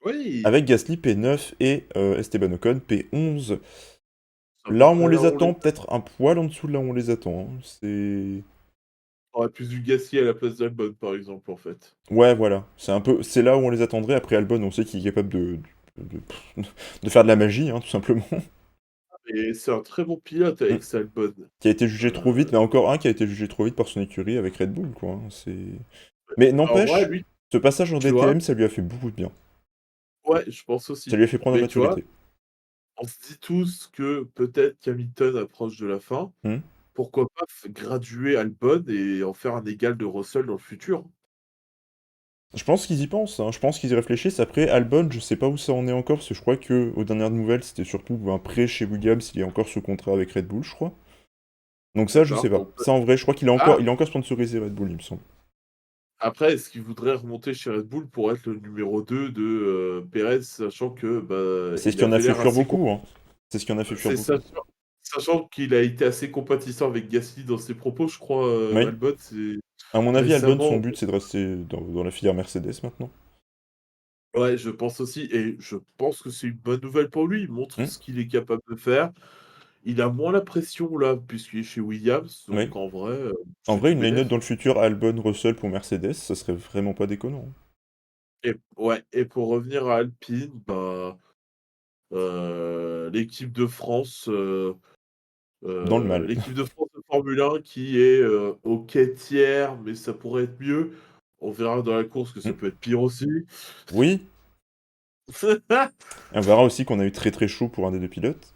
Oui, avec Gasly P9 et Esteban Ocon P11. c'est à peu Là où on près les on les attend, peut-être un poil en dessous de là où on les attend, hein. C'est... on aurait plus vu Gasly à la place d'Albon, par exemple, en fait. Ouais, voilà. C'est là où on les attendrait. Après Albon, on sait qu'il est capable de, de faire de la magie, hein, tout simplement. Et c'est un très bon pilote Mm. avec sa Albon. Qui a été jugé trop vite, mais encore un qui a été jugé trop vite par son écurie avec Red Bull, quoi, hein. C'est... Mais En vrai, n'empêche, lui, ce passage en tu vois? DTM, ça lui a fait beaucoup de bien. Ouais, je pense Ça aussi. lui a fait prendre en Mais tu vois, maturité. on se dit tous que peut-être qu'Hamilton approche de la fin. Mmh. Pourquoi pas f graduer Albon et en faire un égal de Russell dans le futur? Je pense qu'ils y pensent, hein, je pense qu'ils y réfléchissent. Après, Albon, je sais pas où ça en est encore, parce que je crois qu'aux dernières nouvelles, c'était surtout un prêt chez Williams, il est encore sous contrat avec Red Bull, je crois. Donc ça, je sais D'accord, pas. donc Ça, en vrai, je crois ah! il est encore sponsorisé Red Bull, il me semble. Après, est-ce qu'il voudrait remonter chez Red Bull pour être le numéro 2 de, Pérez, sachant que, bah, C'est ce il qui en a avait fait l'air fuir assez beaucoup, hein. C'est ce qui en a fait fuir c'est beaucoup. sachant qu'il a été assez compatissant avec Gasly dans ses propos, je crois, Oui. Albon, c'est À mon avis, Albon, son récemment. but, c'est de rester dans la filière Mercedes maintenant. Ouais, je pense aussi et je pense que c'est une bonne nouvelle pour lui. Il montre Hmm, ce qu'il est capable de faire. Il a moins la pression là, puisqu'il est chez Williams, oui. donc en vrai, En c'est vrai, tout une line-up bénef. dans le futur, Albon, Russell pour Mercedes, ça serait vraiment pas déconnant, hein. Et ouais, et pour revenir à Alpine, bah, l'équipe de France, Dans le mal. l'équipe de France de Formule 1 qui est, OK tiers, mais ça pourrait être mieux. On verra dans la course que ça Hmm, peut être pire aussi. oui. Et on verra aussi qu'on a eu très très chaud pour un des deux pilotes.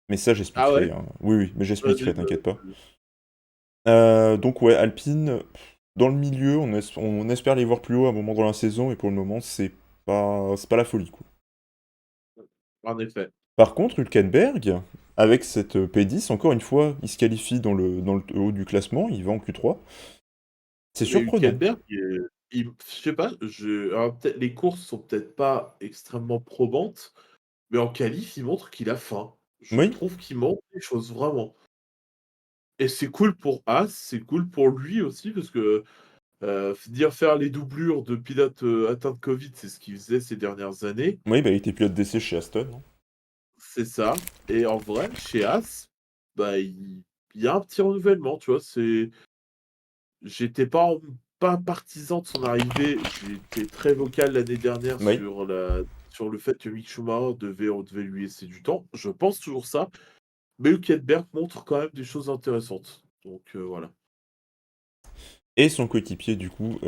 Mais ça, Ah j'expliquerai, ouais? hein. Oui, oui, mais Vas-y, j'expliquerai, bah, t'inquiète pas. Donc ouais, Alpine, dans le milieu, on espère les voir plus haut à un moment dans la saison, et pour le moment, c'est pas la folie, quoi. en effet. Par contre, Hülkenberg, avec cette P10, encore une fois, il se qualifie dans le haut du classement, il va en Q3. C'est Mais surprenant. Hülkenberg, je sais pas, alors peut-être les courses sont peut-être pas extrêmement probantes, mais en qualif, il montre qu'il a faim. Je Oui, trouve qu'il montre des choses vraiment et c'est cool pour As, c'est cool pour lui aussi parce que, venir faire les doublures de pilotes, atteints de Covid, c'est ce qu'il faisait ces dernières années. oui, bah, il était pilote d'essai chez Aston, hein. C'est ça et en vrai, chez As, bah, il y a un petit renouvellement, tu vois? J'étais pas partisan de son arrivée. J'étais très vocal l'année dernière Oui, sur le fait que Mick Schumacher on devait lui laisser du temps. Je pense toujours ça, mais Hülkenberg montre quand même des choses intéressantes. Donc, voilà. et son coéquipier, du coup,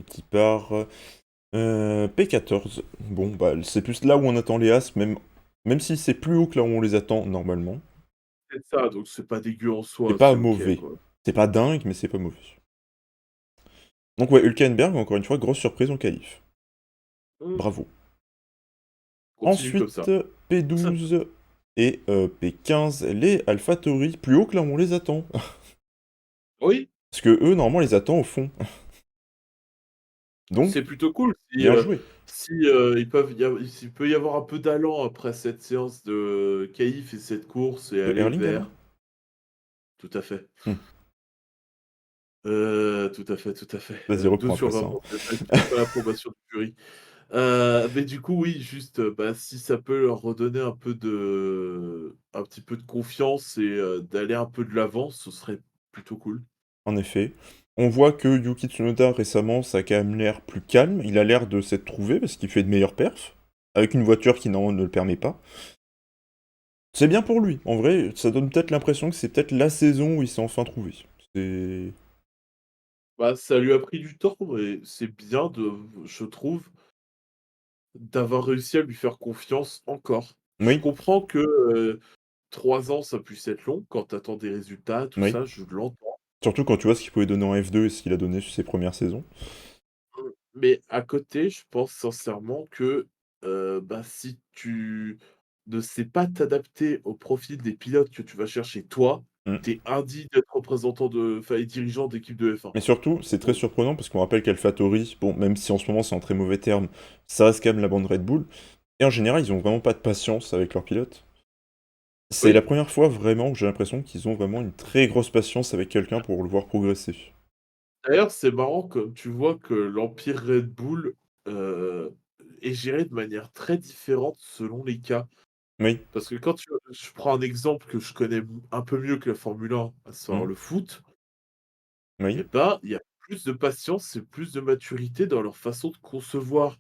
qui part P14. Bon, bah, c'est plus là où on attend les As, même si c'est plus haut que là où on les attend, normalement. C'est ça, donc c'est pas dégueu en C'est soi, pas c'est OK, mauvais. quoi. C'est pas dingue, mais c'est pas mauvais. Donc ouais, Hülkenberg, encore une fois, grosse surprise en qualif. Mmh, Bravo. continue comme ça. Ensuite, P12 et P15, les AlphaTauri, plus haut que là où on les attend. Oui, Parce que eux, normalement, on les attend au fond. c'est Donc, plutôt cool bien joué. si, s'il peut y avoir un peu d'allant après cette séance de qualif et cette course et De aller Erlingen, hein. vers tout à fait. Hmm. Tout à fait, tout à fait. Vas-y, 2 reprends sur après 20 ça, hein. pour pas l'approbation du jury. Mais du coup, oui, juste, bah, si ça peut leur redonner un petit peu de confiance et d'aller un peu de l'avant, ce serait plutôt cool. En effet. On voit que Yuki Tsunoda, récemment, ça a quand même l'air plus calme. Il a l'air de s'être trouvé parce qu'il fait de meilleures perfs. Avec une voiture qui, normalement, ne le permet pas. C'est bien pour lui. En vrai, ça donne peut-être l'impression que c'est peut-être la saison où il s'est enfin trouvé. C'est... Bah, ça lui a pris du temps, mais c'est bien je trouve, d'avoir réussi à lui faire confiance encore. Je Oui, comprends que, 3 ans, ça puisse être long quand tu attends des résultats, tout oui. ça, je l'entends. Surtout quand tu vois ce qu'il pouvait donner en F2 et ce qu'il a donné sur ses premières saisons. Mais à côté, je pense sincèrement que, bah, si tu ne sais pas t'adapter au profil des pilotes que tu vas chercher toi, Mm. tu es indigne d'être représentant et dirigeant d'équipe de F1. Mais surtout, c'est très Donc surprenant parce qu'on rappelle qu'AlphaTauri, bon, même si en ce moment c'est en très mauvais termes, ça reste quand même la bande Red Bull. Et en général, ils ont vraiment pas de patience avec leurs pilotes. C'est la oui, première fois vraiment que j'ai l'impression qu'ils ont vraiment une très grosse patience avec quelqu'un pour le voir progresser. d'ailleurs, c'est marrant comme tu vois que l'empire Red Bull, heu, est géré de manière très différente selon les cas. Oui, Parce que quand je prends un exemple que je connais un peu mieux que la Formule 1, à savoir mm, le foot. oui, Et ben, il y a plus de patience et plus de maturité dans leur façon de concevoir,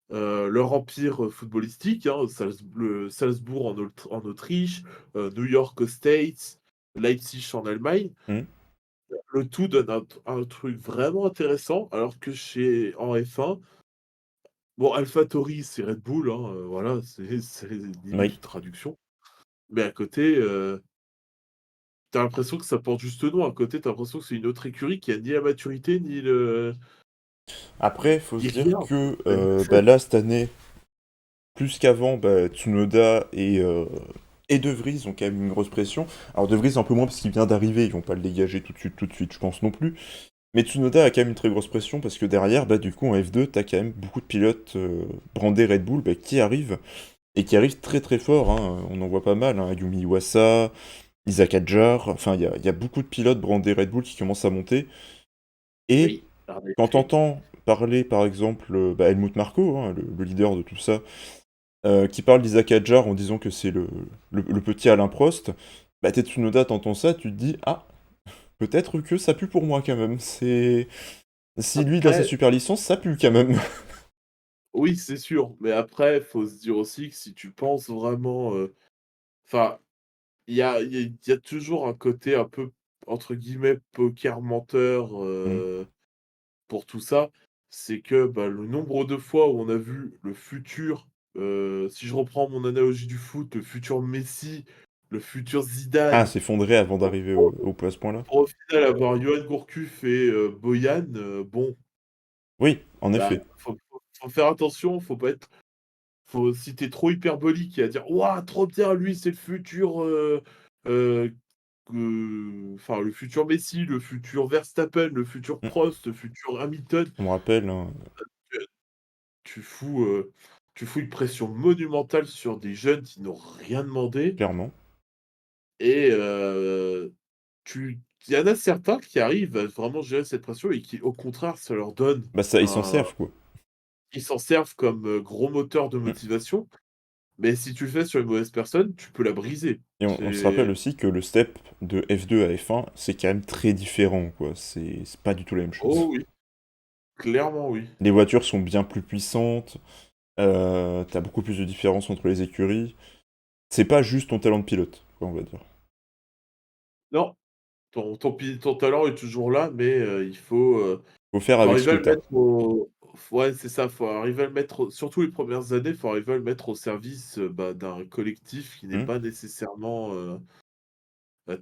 leur empire, footballistique, hein. Salzbourg en Autriche, New York aux States, Leipzig en Allemagne. mm, Le tout donne un truc vraiment intéressant, alors que en F1, Bon, AlphaTauri, c'est Red Bull, hein, voilà, c'est limite Oui. une traduction. Mais à côté, tu l'impression que ça porte juste nom. À côté, t'as l'impression que c'est une autre écurie qui a ni la maturité, ni le Après, faut ni se dire rien, en que fait. bah, là, cette année, plus qu'avant, bah, Tsunoda et De Vries ont quand même une grosse pression. Alors De Vries un peu moins parce qu'il vient d'arriver, ils vont pas le dégager tout de suite, je pense non plus. Mais Tsunoda a quand même une très grosse pression parce que derrière, bah, du coup, en F2, t'as quand même beaucoup de pilotes brandés Red Bull bah, qui arrivent et qui arrivent très très fort, hein. On en voit pas mal, hein. Yumi Iwasa, Isaac Hadjar, enfin, il y a beaucoup de pilotes brandés Red Bull qui commencent à monter. Et Oui, en quand effet. t'entends parler, par exemple, bah, Helmut Marko, hein, le leader de tout ça, qui parle d'Isaac Hadjar en disant que c'est le petit Alain Prost, bah, Tetsunoda, t'entends ça, tu te dis, ah, peut-être que ça pue pour moi quand même. C'est... Si lui, il a sa Après, super licence, ça pue quand même. oui, c'est sûr, mais après, faut se dire aussi que si tu penses vraiment, enfin, il y a toujours un côté un peu, entre guillemets, «poker menteur», Mm. pour tout ça. C'est que, bah, le nombre de fois où on a vu le futur, si je reprends mon analogie du foot, le futur Messi, le futur Ah, Zidane, s'effondrer avant pour d'arriver pour à ce point-là. pour au final avoir Yoann Gourcuff et Boyan, bon, Oui, en bah, effet. faut faire attention, faut pas être faut si tu es trop hyperbolique et à dire: «Waouh, trop bien, lui, c'est le futur, enfin, le futur Messi, le futur Verstappen, le futur Mm. Prost, le futur Hamilton», On me rappelle, hein, heu, tu fous, tu fous une pression monumentale sur des jeunes qui n'ont rien demandé clairement. et tu il y en a certains qui arrivent à vraiment gérer cette pression et qui, au contraire, ça leur donne Bah ça, ils s'en un servent, quoi. ils s'en servent comme, gros moteur de Mm. motivation, mais si tu le fais sur une mauvaise personne, tu peux la briser. Et on se rappelle C'est aussi que le step de F2 à F1, c'est quand même très différent, quoi. C'est pas du tout la même chose. oh oui, clairement oui. Les voitures sont bien plus puissantes, t'as beaucoup plus de différence entre les écuries. C'est pas juste ton talent de pilote, quoi, on va dire. Non, ton talent est toujours là, mais il faut, Faut faire faut avec ce arriver à que le t'as. mettre au ouais, c'est ça, faut arriver à le mettre surtout les premières années, faut arriver à le mettre au service, bah, d'un collectif qui n'est Hmm. pas nécessairement,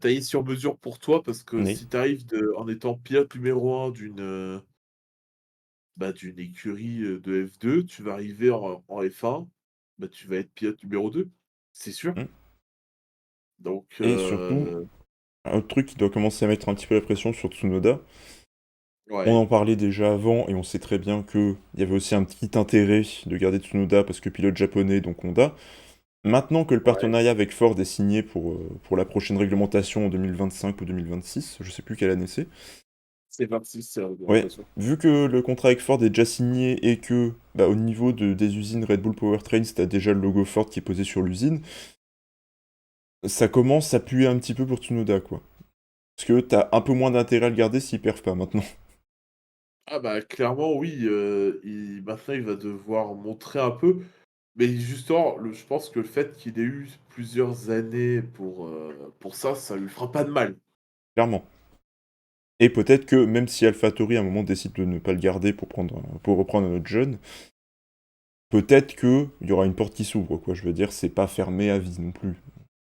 taillé sur mesure pour toi. Parce que Oui. si tu arrives en étant pilote numéro un bah, d'une écurie, de F2, tu vas arriver en F1, bah, tu vas être pilote numéro 2, c'est sûr. Hmm. Donc Et surtout, un autre truc qui doit commencer à mettre un petit peu la pression sur Tsunoda, on ouais, en parlait déjà avant et on sait très bien qu'il y avait aussi un petit intérêt de garder Tsunoda parce que pilote japonais, donc Honda. Maintenant que le ouais, partenariat avec Ford est signé pour la prochaine réglementation en 2025 ou 2026, je sais plus quelle année c'est. c'est 26, c'est la Ouais, réglementation. vu que le contrat avec Ford est déjà signé et que bah, au niveau des usines Red Bull Powertrain, t'as déjà le logo Ford qui est posé sur l'usine, ça commence à puer un petit peu pour Tsunoda, quoi. Parce que t'as un peu moins d'intérêt à le garder s'il perd pas maintenant. Ah bah, clairement oui, maintenant il va devoir montrer un peu, mais justement, je pense que le fait qu'il ait eu plusieurs années pour ça, ça lui fera pas de mal. Clairement. Et peut-être que même si AlphaTauri à un moment décide de ne pas le garder pour reprendre un autre jeune, peut-être que il y aura une porte qui s'ouvre, quoi. Je veux dire, c'est pas fermé à vie non plus.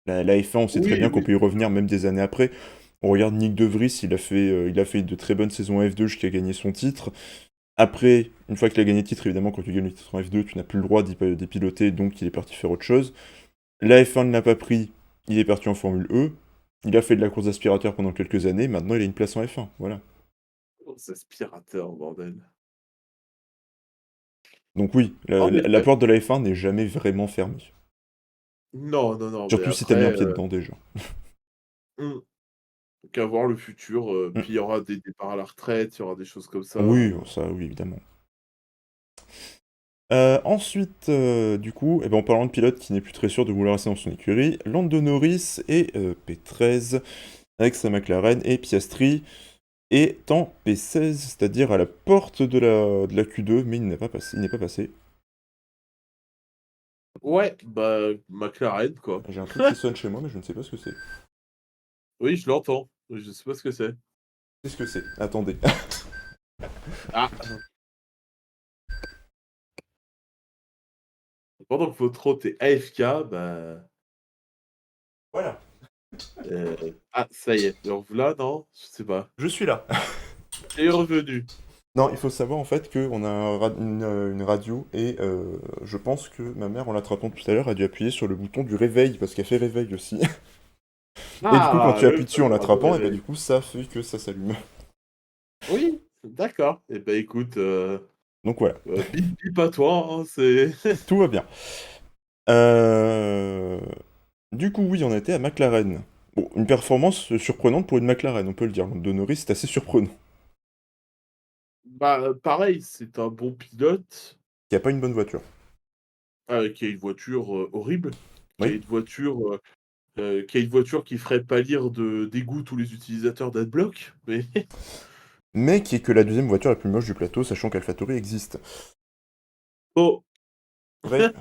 La F1, on sait très Oui, bien qu'on oui, peut y c'est sûr. revenir même des années après. On regarde Nick De Vries, il a fait de très bonnes saisons en F2 jusqu'à gagner son titre. Après, une fois qu'il a gagné le titre, évidemment, quand tu gagnes le titre en F2, tu n'as plus le droit d'y piloter, donc il est parti faire autre chose. La F1 ne l'a pas pris, il est parti en Formule E. Il a fait de la course d'aspirateur pendant quelques années, maintenant il a une place en F1, voilà. Gros aspirateur, bordel. Donc oui, En la effet. porte de la F1 n'est jamais vraiment fermée. Non, non, non, mais Surtout si t'as mis un après, pied dedans déjà. mmh, qu'à voir le futur, Mm. puis il y aura des départs à la retraite, il y aura des choses comme ça, Oui, ça oui, évidemment. Ensuite, du coup, en parlant de pilote qui n'est plus très sûr de vouloir rester dans son écurie, Lando Norris et P13 avec sa McLaren et Piastri est en P16, c'est-à-dire à la porte de la Q2, mais il n'est pas passé. Ouais, bah, McLaren, quoi. J'ai un truc qui sonne chez moi, mais je ne sais pas ce que c'est. Oui, je l'entends. Je sais pas ce que c'est. Qu'est-ce que c'est? Attendez. Ah! pendant que votre hôte est AFK, bah, Voilà, ah ça y est, donc là, non, je sais pas. je suis là. Tu es revenu. Non, il faut savoir en fait qu'on a une radio et je pense que ma mère, en l'attrapant tout à l'heure, a dû appuyer sur le bouton du réveil parce qu'elle fait réveil aussi. Et du coup, quand Ah! tu Le appuies dessus en fameux radio l'attrapant, et bah du réveil. coup, ça fait que ça s'allume. Oui, d'accord. Et bah, écoute, Donc voilà, bip bip à toi, hein, c'est tout va bien. Euh, Du coup, oui, on était à McLaren. Bon, une performance surprenante pour une McLaren, on peut le dire. De Norris, c'est assez surprenant. bah, pareil, c'est un bon pilote, Il n'y a pas une bonne voiture. qui a une voiture, horrible, Oui. qui a une voiture qui ferait pâlir de dégoût tous les utilisateurs d'Adblock, mais Mais qui est que la deuxième voiture la plus moche du plateau, sachant qu'AlphaTauri existe. faux, Vrai.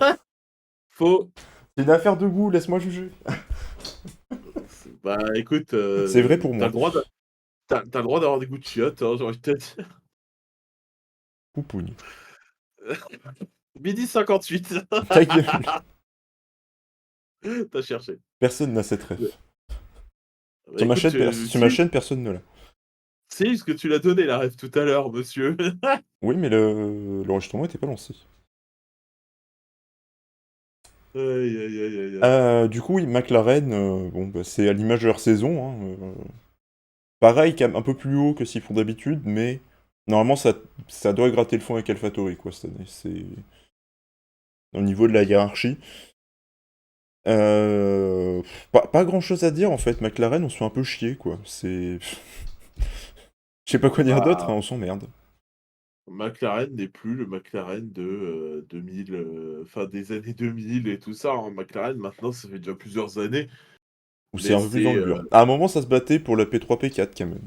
faux. C'est une affaire de goût, laisse-moi juger. Bah, écoute, C'est vrai pour tu le moi. droit le droit d'avoir des goûts de chiottes, hein, j'ai envie de te dire. Poupougne. 12h58. Ta gueule. Tu cherché. Personne n'a cette Ouais. ref. Bah, écoute, Sur ma chaîne, personne ne l'a. si, parce que tu l'as donné la ref tout à l'heure, monsieur. Oui, mais l'enregistrement n'était pas lancé. Aïe, aïe, aïe, aïe, aïe. Du coup, oui, McLaren, bon, bah, c'est à l'image de leur saison, hein, pareil, un peu plus haut que s'ils font d'habitude, mais normalement, ça doit gratter le fond avec AlphaTauri, quoi, cette année. C'est au niveau de la hiérarchie. Pas grand-chose à dire, en fait. McLaren, on se fait un peu chier, quoi. C'est... Je sais pas quoi dire d'autre, hein, Bah, on s'emmerde. McLaren n'est plus le McLaren de, 2000, fin des années 2000 et tout ça, hein. McLaren, maintenant, ça fait déjà plusieurs années, Ou c'est mais un peu plus dans le dur. À un moment, ça se battait pour la P3, P4, quand même.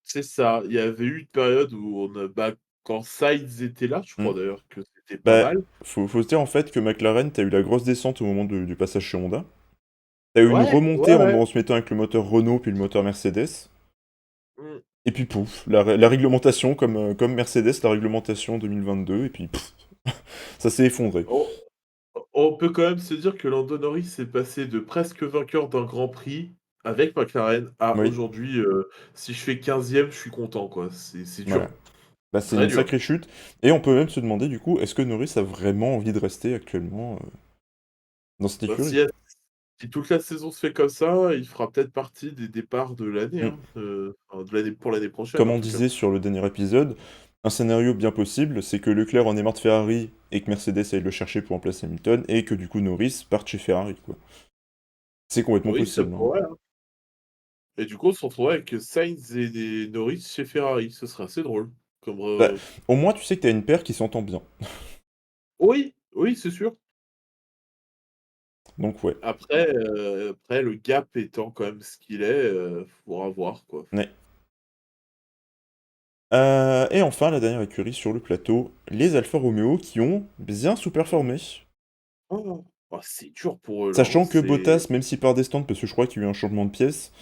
c'est ça. Il y avait eu une période où bah, quand Sainz était là, je Hmm. crois d'ailleurs que c'était pas Bah, mal. faut se dire, en fait, que McLaren, t'as eu la grosse descente au moment du passage chez Honda. T'as eu une Ouais, remontée ouais, ouais. en se mettant avec le moteur Renault puis le moteur Mercedes. Mmh. Et puis pouf, la réglementation, comme Mercedes, la réglementation 2022, et puis pff, ça s'est effondré. On peut quand même se dire que Lando Norris est passé de presque vainqueur d'un Grand Prix avec McLaren à Oui, aujourd'hui, si je fais 15e, je suis content, quoi. C'est dur, voilà. Bah, c'est très une dur. sacrée chute. Et on peut même se demander, du coup, est-ce que Norris a vraiment envie de rester actuellement dans cette Bah, écurie? si toute la saison se fait comme ça, il fera peut-être partie des départs de l'année, Hmm. hein, enfin de l'année pour l'année prochaine Comme en on tout cas. disait sur le dernier épisode, un scénario bien possible, c'est que Leclerc en ait marre de Ferrari et que Mercedes aille le chercher pour remplacer Hamilton, et que du coup Norris parte chez Ferrari, quoi. C'est complètement Oui, ça possible, hein. pourrait, hein. Et du coup, on se retrouverait avec Sainz et Norris chez Ferrari, ce serait assez drôle. Comme, Bah, au moins tu sais que t'as une paire qui s'entend bien. oui, oui, c'est sûr. Donc ouais. Après le gap étant quand même ce qu'il est, faudra voir, quoi. Ouais. Et enfin, la dernière écurie sur le plateau, les Alfa Romeo qui ont bien sous-performé. Oh! Oh, c'est dur pour eux, là, hein, Sachant que c'est Bottas, même s'il part des stands, parce que je crois qu'il y a eu un changement de pièce,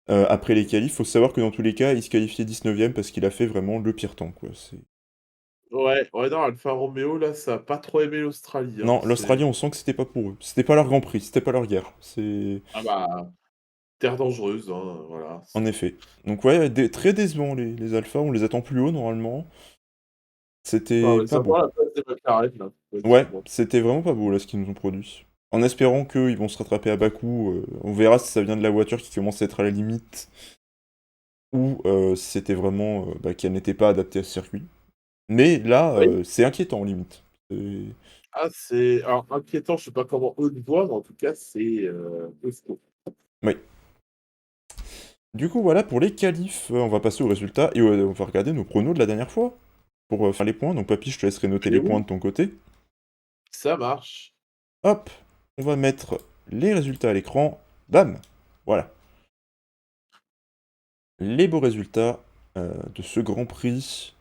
après les qualifs, faut savoir que dans tous les cas, il se qualifiait 19ème parce qu'il a fait vraiment le pire temps, quoi. ouais, ouais, non, Alfa Romeo, là, ça a pas trop aimé l'Australie, hein, Non, c'est l'Australie, on sent que c'était pas pour eux. C'était pas leur Grand Prix, c'était pas leur guerre. C'est... ah bah, terre dangereuse, hein, voilà, En c'est effet. Donc ouais, très décevants les Alpha, on les attend plus haut normalement. enfin, C'était ouais, pas ça beau. prend la place des McLaren, là, Ouais, effectivement. c'était vraiment pas beau là ce qu'ils nous ont produit. En espérant qu'ils vont se rattraper à Bakou, on verra si ça vient de la voiture qui commence à être à la limite ou si c'était vraiment qu'elle n'était pas adaptée à ce circuit. Mais là, Oui. c'est inquiétant limite. Ah, c'est alors inquiétant, je sais pas comment eux le voient, mais en tout cas, c'est, costaud. Oui. Du coup, voilà pour les qualifs. On va passer aux résultats et on va regarder nos pronos de la dernière fois pour faire les points. Donc, Papy, je te laisserai noter Et les points oui, de ton côté. ça marche. Hop, on va mettre les résultats à l'écran. Bam, voilà. Les beaux résultats de ce Grand Prix.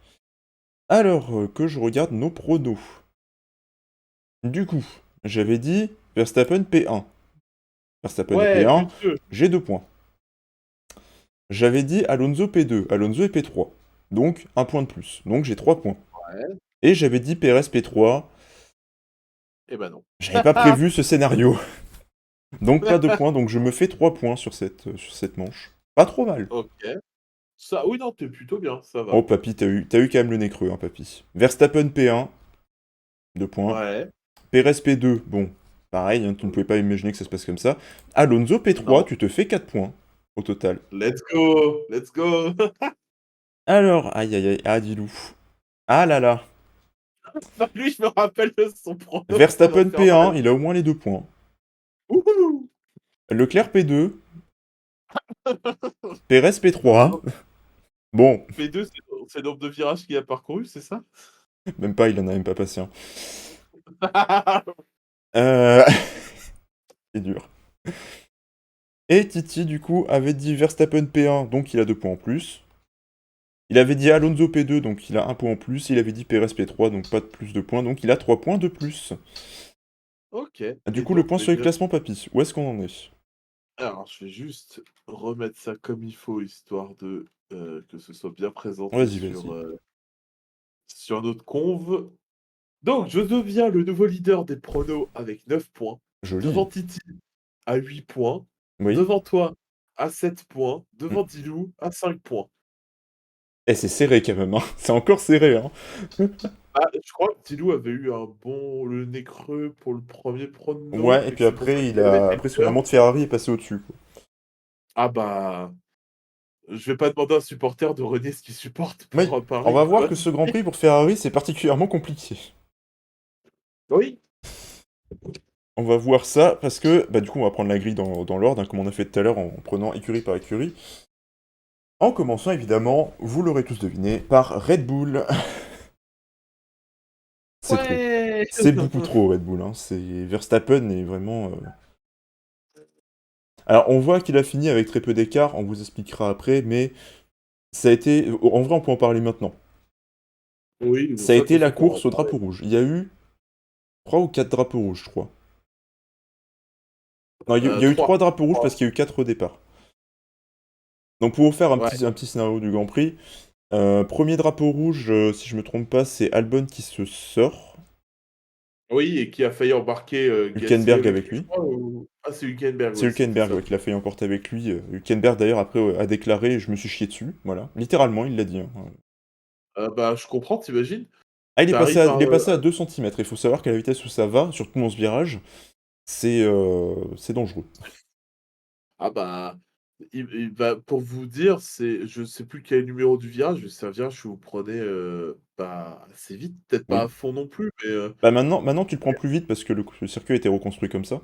Alors que je regarde nos pronos. Du coup, j'avais dit Verstappen P1. Verstappen est Ouais, P1, but 2. j'ai 2 points. J'avais dit Alonso P2, Alonso est P3. Donc, un point de plus. Donc, j'ai 3 points. Ouais. Et j'avais dit Perez P3. Eh ben non. J'avais pas prévu ce scénario. Donc pas de points, donc je me fais 3 points sur cette manche. Pas trop mal. OK. Ça oui, non, tu plutôt bien, ça Oh va. papy, t'as eu quand même le nez creux, hein, papy. Verstappen P1, 2 points. Ouais. Perez P2, bon, pareil, hein, tu ne pouvais pas imaginer que ça se passe comme ça. Alonso P3, Non. tu te fais 4 points au total. Let's go! Let's go! Alors, aïe aïe aïe, ah Dilou. Ah là là. Bah, lui, je me rappelle de son prono, ça va Verstappen faire mal. P1, il a au moins les 2 points. Wouhou! Leclerc P2, Perez P3. Bon, P2, c'est le nombre de virages qu'il a parcouru, c'est ça? même pas, il en a même pas passé un. Euh... C'est dur. Et Titi, du coup, avait dit Verstappen P1, donc il a 2 points en plus. Il avait dit Alonso P2, donc il a 1 point en plus. Il avait dit Perez P3, donc pas de plus de points, donc il a 3 points de plus. OK Du et coup, le donc point les sur les gars classements, papy, où est-ce qu'on en est? alors je vais juste remettre ça comme il faut, histoire de, que ce soit bien présenté Vas-y, vas-y. sur notre conv. Donc je deviens le nouveau leader des pronos avec 9 points, devant Joli. Titi à 8 points, Oui. devant toi à 7 points, Mm. devant Dilou à 5 points. Eh, c'est serré quand même, hein. C'est encore serré, hein. Ah, je crois que Dilou avait eu le nez creux pour le premier prono Ouais, et et que puis c'est pour ça après, qu'il avait fait après son peur. amant de Ferrari est passé au-dessus, quoi. Ah bah, je vais pas demander à un supporter de renier ce qu'il supporte Oui, pour un on pari va qui voir doit que ce Grand Prix pour Ferrari, c'est particulièrement compliqué. oui, On va voir ça, parce que, bah du coup, on va prendre la grille dans l'ordre, hein, comme on a fait tout à l'heure, en prenant écurie par écurie. En commençant, évidemment, vous l'aurez tous deviné, par Red Bull. C'est trop. ouais! C'est beaucoup trop, Red Bull, hein. Verstappen est vraiment... Alors, on voit qu'il a fini avec très peu d'écart, on vous expliquera après, mais ça a été... En vrai, on peut en parler maintenant. Oui, Ça a ça, de été toute la façon, on pourra en course au parler. drapeau rouge. Il y a eu 3 ou 4 drapeaux rouges, je crois. Non, il y a eu 3 3, drapeaux rouges parce qu'il y a eu 4 au départ. Donc pour vous faire ouais. un petit scénario du Grand Prix, premier drapeau rouge, si je me trompe pas, c'est Albon qui se sort, Oui et qui a failli embarquer, Gasly Hülkenberg avec avec lui, je lui. crois ou ah, c'est Hülkenberg, C'est oui, c'était Hülkenberg ça. ouais, qui l'a fait emporter avec lui. Hülkenberg d'ailleurs après a déclaré «Je me suis chié dessus», voilà. Littéralement, il l'a dit, hein. Bah, je comprends, tu imagines? Ah, Tu arrives il est passé à 2 centimètres. Il faut savoir qu'à la vitesse où ça va, surtout dans ce virage, c'est dangereux. ah bah, il bah, pour vous dire, c'est je sais plus quel est le numéro du virage, mais c'est un virage que vous prenez, bah, assez vite, peut-être pas à Oui. fond non plus, mais Bah maintenant tu le prends plus vite parce que le circuit a été reconstruit comme ça.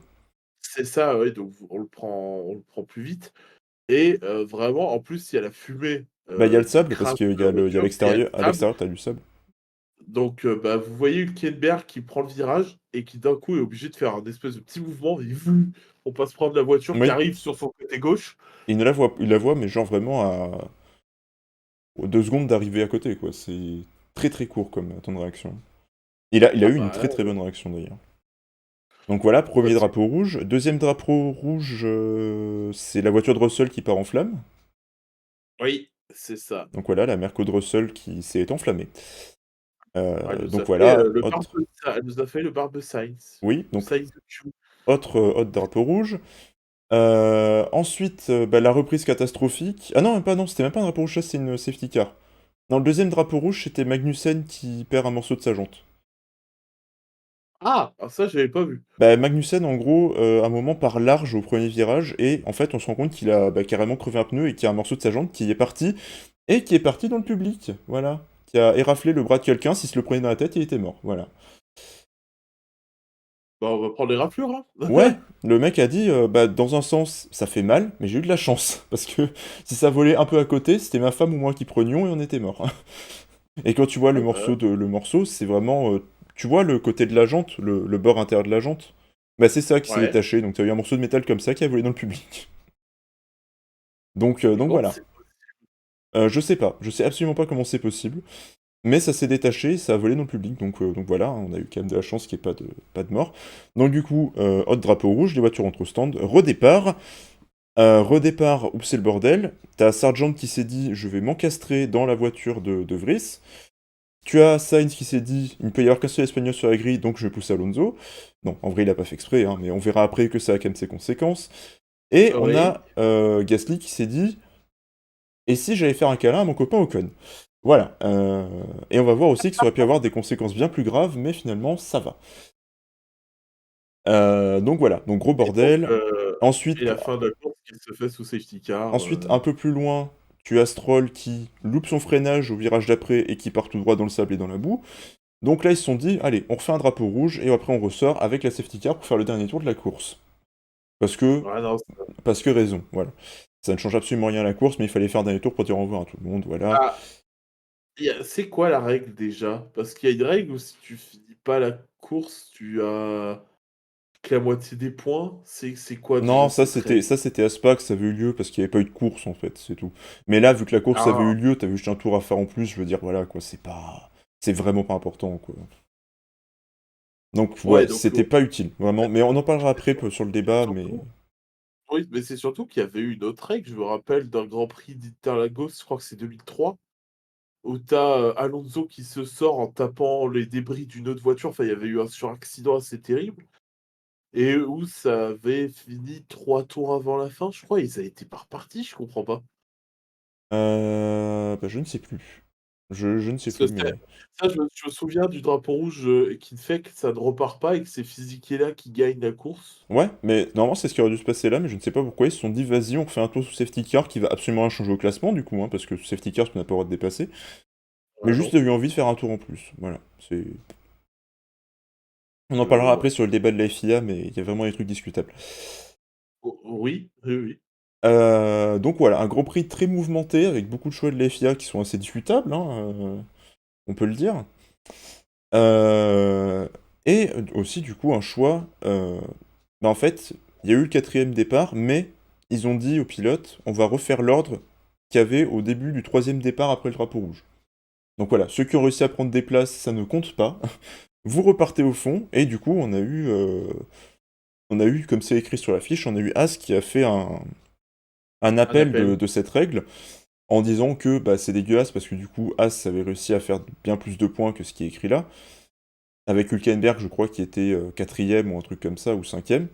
c'est ça, oui, donc on le prend plus vite et vraiment, en plus, il y a la fumée, Bah il y a le qui sable parce crame qu'il de la y a voiture, puis il y a le l'extérieur, à sable. l'extérieur t'as du sable. Donc, bah, vous voyez Hülkenberg qui prend le virage et qui d'un coup est obligé de faire un espèce de petit mouvement et vroom, on passe prendre la voiture qui Oui. arrive sur son côté gauche. Il la voit mais genre vraiment aux 2 secondes d'arriver à côté quoi. C'est très très court comme temps de réaction. Il a Ah eu une bah, très là, très bonne réaction d'ailleurs. Donc voilà, bah, premier drapeau rouge. Deuxième drapeau rouge, c'est la voiture de Russell qui part en flamme. oui, c'est ça. Donc voilà, la Merco de Russell qui s'est enflammée. Ah, Donc voilà, elle nous a fait le barbe Sainz. oui, Le donc Sainz de Chou. autre drapeau rouge. Ensuite, bah, la reprise catastrophique. Ah non, même pas, non, c'était même pas un drapeau rouge, ça c'est une safety car. Dans le deuxième drapeau rouge, c'était Magnussen qui perd un morceau de sa jante. Ah! Ah ça, j'avais pas vu. Bah, Magnussen, en gros, à un moment part large au premier virage, et en fait, on se rend compte qu'il a bah, carrément crevé un pneu et qu'il y a un morceau de sa jante qui est parti, et qui est parti dans le public, voilà. Qui a éraflé le bras de quelqu'un, s'il se le prenait dans la tête, il était mort, voilà. Bah, on va prendre les raflures, hein. Ouais, le mec a dit, bah, dans un sens, ça fait mal, mais j'ai eu de la chance, parce que si ça volait un peu à côté, c'était ma femme ou moi qui prenions, et on était mort. Et quand tu vois Ah bah, le morceau, c'est vraiment, tu vois le côté de la jante, le bord intérieur de la jante? Bah, c'est ça qui s'est ouais. détaché, donc t'as eu un morceau de métal comme ça qui a volé dans le public. Mais Donc comment voilà. c'est Je sais pas, je sais absolument pas comment c'est possible, mais ça s'est détaché, ça a volé dans le public, donc voilà, on a eu quand même de la chance qu'il n'y ait pas de mort. Donc du coup, hot drapeau rouge, les voitures entrent au stand, redépart. Redépart, oups c'est le bordel. T'as Sargent qui s'est dit, je vais m'encastrer dans la voiture de Vries. Tu as Sainz qui s'est dit: «Il ne peut y avoir qu'un seul Espagnol sur la grille, donc je pousse Alonso». Non, en vrai, il a pas fait exprès, hein, mais on verra après que ça a quand même ses conséquences. Et on Oui. a Gasly qui s'est dit: «Et si j'allais faire un câlin à mon copain Ocon?» Voilà, et on va voir aussi que ça aurait pu avoir des conséquences bien plus graves, mais finalement ça va. Donc voilà, donc gros Et donc, bordel. et Ensuite la fin de la course qui se fait sous safety car, ensuite, un peu plus loin, tu as Stroll qui loupe son freinage au virage d'après et qui part tout droit dans le sable et dans la boue. Donc là, ils se sont dit: «Allez, on refait un drapeau rouge et après on ressort avec la safety car pour faire le dernier tour de la course». Parce que ouais, non, parce que raison, voilà. Ça ne change absolument rien à la course, mais il fallait faire un dernier tour pour dire au revoir à tout le monde, voilà. ah, c'est quoi la règle déjà? Parce qu'il y a une règle où si tu finis pas la course, tu as que la moitié des points? C'est quoi déjà Non, cette règle? ça c'était à Spa que ça avait eu lieu parce qu'il n'y avait pas eu de course en fait, c'est tout. Mais là, vu que la course avait eu Ah, lieu, t'avais juste un tour à faire en plus, je veux dire, voilà quoi, c'est vraiment pas important quoi. Donc ouais, ouais, donc c'était pas utile, vraiment. Mais on en parlera après sur le c'est débat, mais surtout oui, mais c'est surtout qu'il y avait eu une autre règle, je me rappelle d'un Grand Prix d'Interlagos, je crois que c'est 2003, où tu as, Alonso qui se sort en tapant les débris d'une autre voiture, enfin il y avait eu un suraccident assez terrible et où ça avait fini 3 tours avant la fin, je crois, ils avaient été pas repartis, je comprends pas. bah, je ne sais plus. Je ne sais Parce que plus, mais je me souviens du drapeau rouge, qui fait que ça ne repart pas et que c'est Fisichella qui gagne la course. ouais, mais normalement c'est ce qui aurait dû se passer là, mais je ne sais pas pourquoi ils se sont dit: «Vas-y, on refait un tour sous safety car qui va absolument rien changer au classement du coup, hein, parce que sous safety car, tu n'as pas le droit de dépasser». Mais Ah juste, non, il a eu envie de faire un tour en plus, voilà, c'est on en parlera ouais. après sur le débat de la FIA, mais il y a vraiment des trucs discutables. O oui, oui, oui. Donc voilà, un Grand Prix très mouvementé avec beaucoup de choix de la FIA qui sont assez discutables, hein, on peut le dire. Heu et aussi du coup un choix, bah, en fait, il y a eu le quatrième départ, mais ils ont dit aux pilotes: «On va refaire l'ordre qu'il y avait au début du troisième départ après le drapeau rouge». Donc voilà, ceux qui ont réussi à prendre des places, ça ne compte pas. Vous repartez au fond et du coup on a eu, comme c'est écrit sur la fiche, on a eu As qui a fait un Un appel appel. de cette règle en disant que, bah, c'est dégueulasse parce que du coup As avait réussi à faire bien plus de points que ce qui est écrit là. Avec Hülkenberg, je crois, qui était 4e ou un truc comme ça, ou 5e.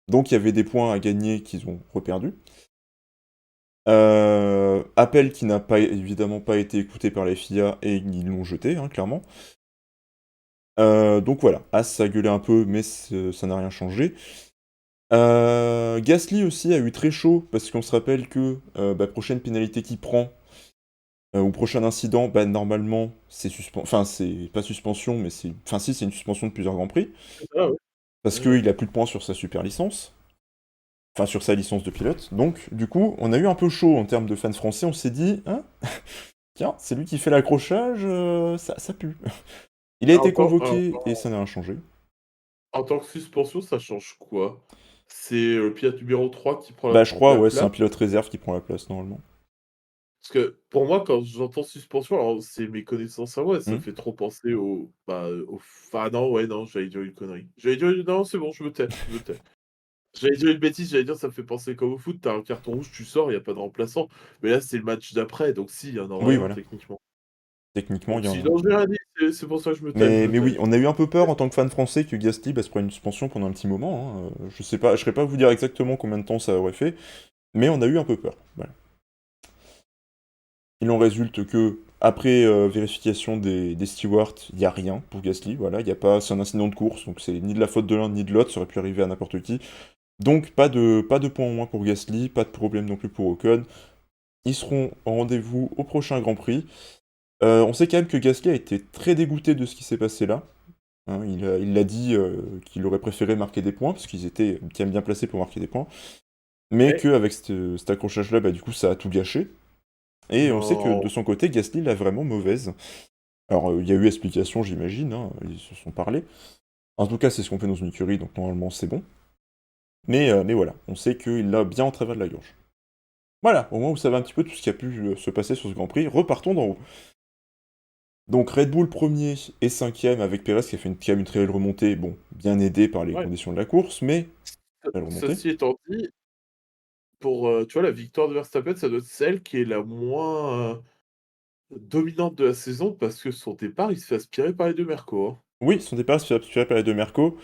Donc il y avait des points à gagner qu'ils ont reperdus. Appel qui n'a pas évidemment pas été écouté par les FIA et ils l'ont jeté, hein, clairement. Donc voilà, As ça a gueulé un peu, mais ça n'a rien changé. Gasly aussi a eu très chaud, parce qu'on se rappelle que bah, prochaine pénalité qu'il prend, ou prochain incident, bah, normalement, c'est enfin, c'est pas suspension, mais c'est. Enfin, si, c'est une suspension de plusieurs Grands Prix, C'est ça, ouais. parce Ouais, ouais. qu'il a plus de points sur sa super licence. Enfin, sur sa licence de pilote. Donc, du coup, on a eu un peu chaud en termes de fans français. On s'est dit, hein, tiens, c'est lui qui fait l'accrochage, ça pue. Il a En été tant en convoqué et ça n'a rien changé. en tant que suspension, ça change quoi? C'est, le pilote numéro 3 qui prend Bah, je crois, la ouais, c'est place? un pilote réserve qui prend la place normalement. Parce que pour moi, quand j'entends suspension, alors c'est mes connaissances à moi, ça Hmm. fait trop penser au bah, au enfin non, ouais, non, j'allais dire une connerie. J'allais dire non, c'est bon, je me tais, je me tais. J'allais dire une bêtise, j'allais dire ça me fait penser comme au foot, tu as un carton rouge, tu sors, il y a pas de remplaçant. Mais là, c'est le match d'après, donc si, il y en Oui, aurait un voilà. techniquement. Techniquement, il Donc y a si, un. non, j'ai rien dit, c'est pour ça que je me tais, je Mais, me mais oui, tais. on a eu un peu peur en tant que fan français que Gasly bah, se prenne une suspension pendant un petit moment, hein. Je sais pas, je saurais pas vous dire exactement combien de temps ça aurait fait, mais on a eu un peu peur. Voilà. Il en résulte que, après vérification des stewards, il n'y a rien pour Gasly, voilà, il y a pas, c'est un incident de course, donc c'est ni de la faute de l'un ni de l'autre, ça aurait pu arriver à n'importe qui. Donc pas de points en moins pour Gasly, pas de problème non plus pour Ocon. Ils seront au rendez-vous au prochain Grand Prix. On sait quand même que Gasly a été très dégoûté de ce qui s'est passé là. Hein, il l'a dit qu'il aurait préféré marquer des points, parce qu'ils étaient quand même bien placés pour marquer des points. Mais Eh, qu'avec cet accrochage-là, bah, du coup, ça a tout gâché. Et on sait que de non, son côté, Gasly l'a vraiment mauvaise. Alors, il y a eu explication, j'imagine, hein, ils se sont parlé. En tout cas, c'est ce qu'on fait dans une écurie, donc normalement, c'est bon. Mais voilà, on sait qu'il l'a bien en travers de la gorge. Voilà, au moins vous savez un petit peu tout ce qui a pu se passer sur ce Grand Prix. Repartons d'en haut. Donc Red Bull premier et cinquième avec Perez qui a fait quand même une très belle remontée, bon, bien aidé par les ouais. conditions de la course, mais belle remontée. Ceci étant dit, pour, tu vois, la victoire de Verstappen, ça doit être celle qui est la moins, dominante de la saison parce que son départ, il se fait aspirer par les 2 Mercos, hein. Oui, son départ se fait aspirer par les 2 Mercos